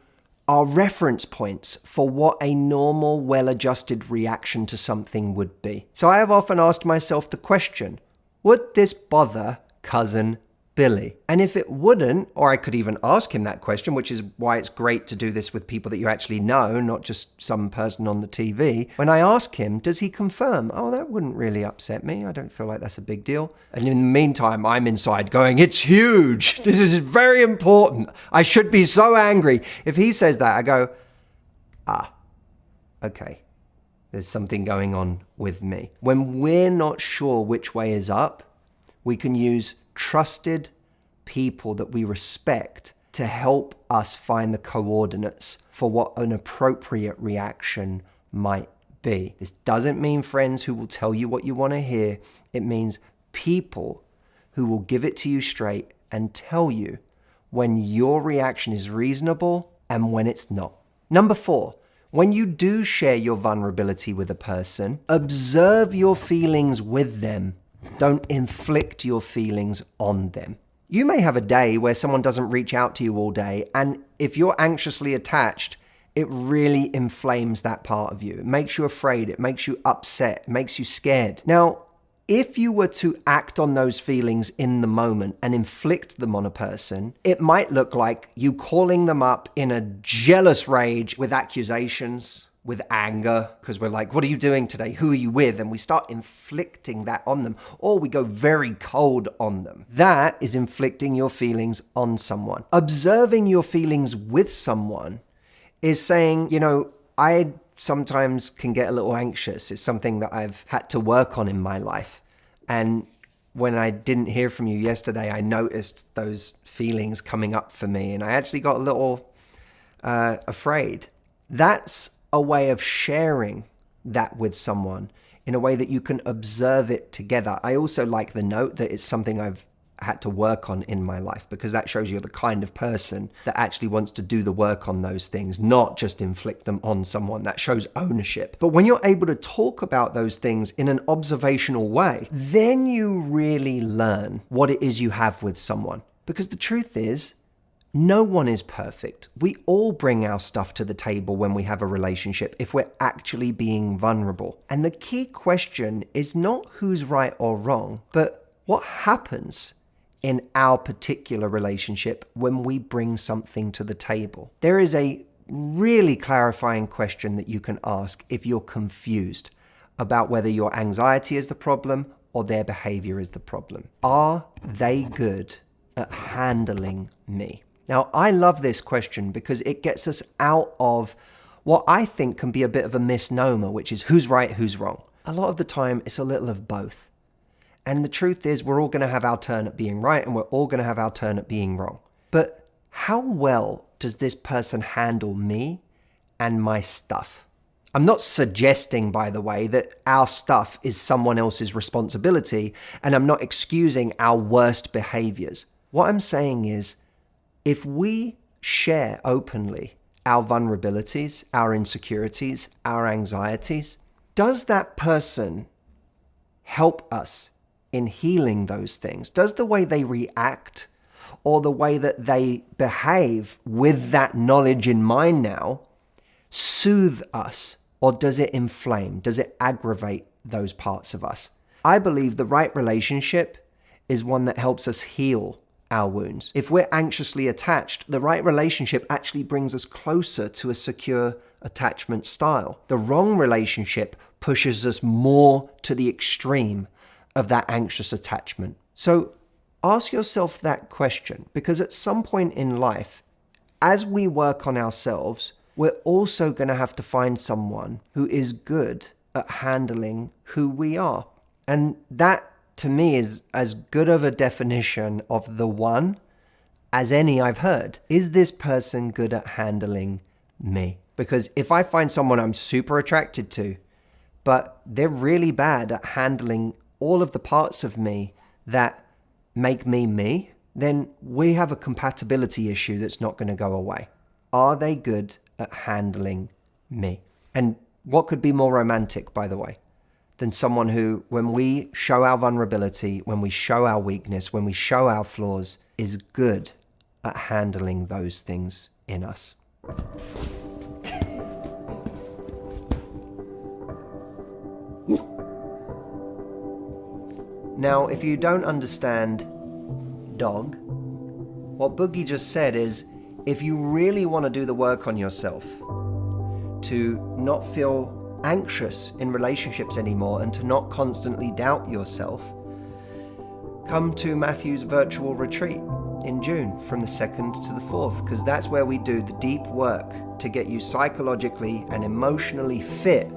are reference points for what a normal, well-adjusted reaction to something would be. So I have often asked myself the question, would this bother cousin Billy? And if it wouldn't, or I could even ask him that question, which is why it's great to do this with people that you actually know, not just some person on the TV. When I ask him, does he confirm, oh, that wouldn't really upset me. I don't feel like that's a big deal. And in the meantime, I'm inside going, it's huge. This is very important. I should be so angry. If he says that, I go, okay. There's something going on with me. When we're not sure which way is up, we can use trusted people that we respect to help us find the coordinates for what an appropriate reaction might be. This doesn't mean friends who will tell you what you want to hear. It means people who will give it to you straight and tell you when your reaction is reasonable and when it's not. Number 4, when you do share your vulnerability with a person, observe your feelings with them. Don't inflict your feelings on them. You may have a day where someone doesn't reach out to you all day, and if you're anxiously attached, it really inflames that part of you. It makes you afraid, it makes you upset, it makes you scared. Now, if you were to act on those feelings in the moment and inflict them on a person, it might look like you calling them up in a jealous rage with accusations, with anger, because we're like, what are you doing today? Who are you with? And we start inflicting that on them, or we go very cold on them. That is inflicting your feelings on someone. Observing your feelings with someone is saying, I sometimes can get a little anxious. It's something that I've had to work on in my life. And when I didn't hear from you yesterday, I noticed those feelings coming up for me, and I actually got a little afraid. That's a way of sharing that with someone in a way that you can observe it together. I also like the note that it's something I've had to work on in my life, because that shows you're the kind of person that actually wants to do the work on those things, not just inflict them on someone. That shows ownership. But when you're able to talk about those things in an observational way, then you really learn what it is you have with someone. Because the truth is, no one is perfect. We all bring our stuff to the table when we have a relationship if we're actually being vulnerable. And the key question is not who's right or wrong, but what happens in our particular relationship when we bring something to the table. There is a really clarifying question that you can ask if you're confused about whether your anxiety is the problem or their behavior is the problem. Are they good at handling me? Now, I love this question because it gets us out of what I think can be a bit of a misnomer, which is who's right, who's wrong. A lot of the time, it's a little of both. And the truth is, we're all going to have our turn at being right, and we're all going to have our turn at being wrong. But how well does this person handle me and my stuff? I'm not suggesting, by the way, that our stuff is someone else's responsibility, and I'm not excusing our worst behaviors. What I'm saying is, if we share openly our vulnerabilities, our insecurities, our anxieties, does that person help us in healing those things? Does the way they react or the way that they behave with that knowledge in mind now soothe us, or does it inflame? Does it aggravate those parts of us? I believe the right relationship is one that helps us heal our wounds. If we're anxiously attached, the right relationship actually brings us closer to a secure attachment style. The wrong relationship pushes us more to the extreme of that anxious attachment. So ask yourself that question, because at some point in life, as we work on ourselves, we're also going to have to find someone who is good at handling who we are. And that to me is as good of a definition of the one as any I've heard. Is this person good at handling me? Because if I find someone I'm super attracted to, but they're really bad at handling all of the parts of me that make me me, then we have a compatibility issue that's not going to go away. Are they good at handling me? And what could be more romantic, by the way, than someone who, when we show our vulnerability, when we show our weakness, when we show our flaws, is good at handling those things in us? Now, if you don't understand dog, what Boogie just said is, if you really want to do the work on yourself, to not feel anxious in relationships anymore and to not constantly doubt yourself, come to Matthew's virtual retreat in June from the 2nd to the 4th, because that's where we do the deep work to get you psychologically and emotionally fit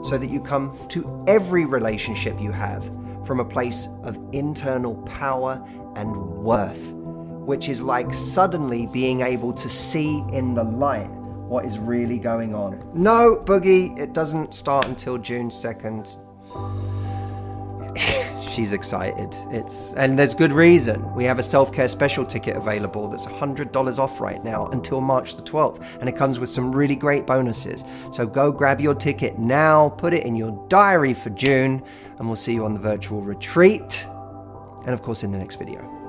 so that you come to every relationship you have from a place of internal power and worth, which is like suddenly being able to see in the light what is really going on. No, Boogie, it doesn't start until June 2nd. She's excited. And there's good reason. We have a self-care special ticket available that's $100 off right now until March the 12th. And it comes with some really great bonuses. So go grab your ticket now, put it in your diary for June, and we'll see you on the virtual retreat. And of course in the next video.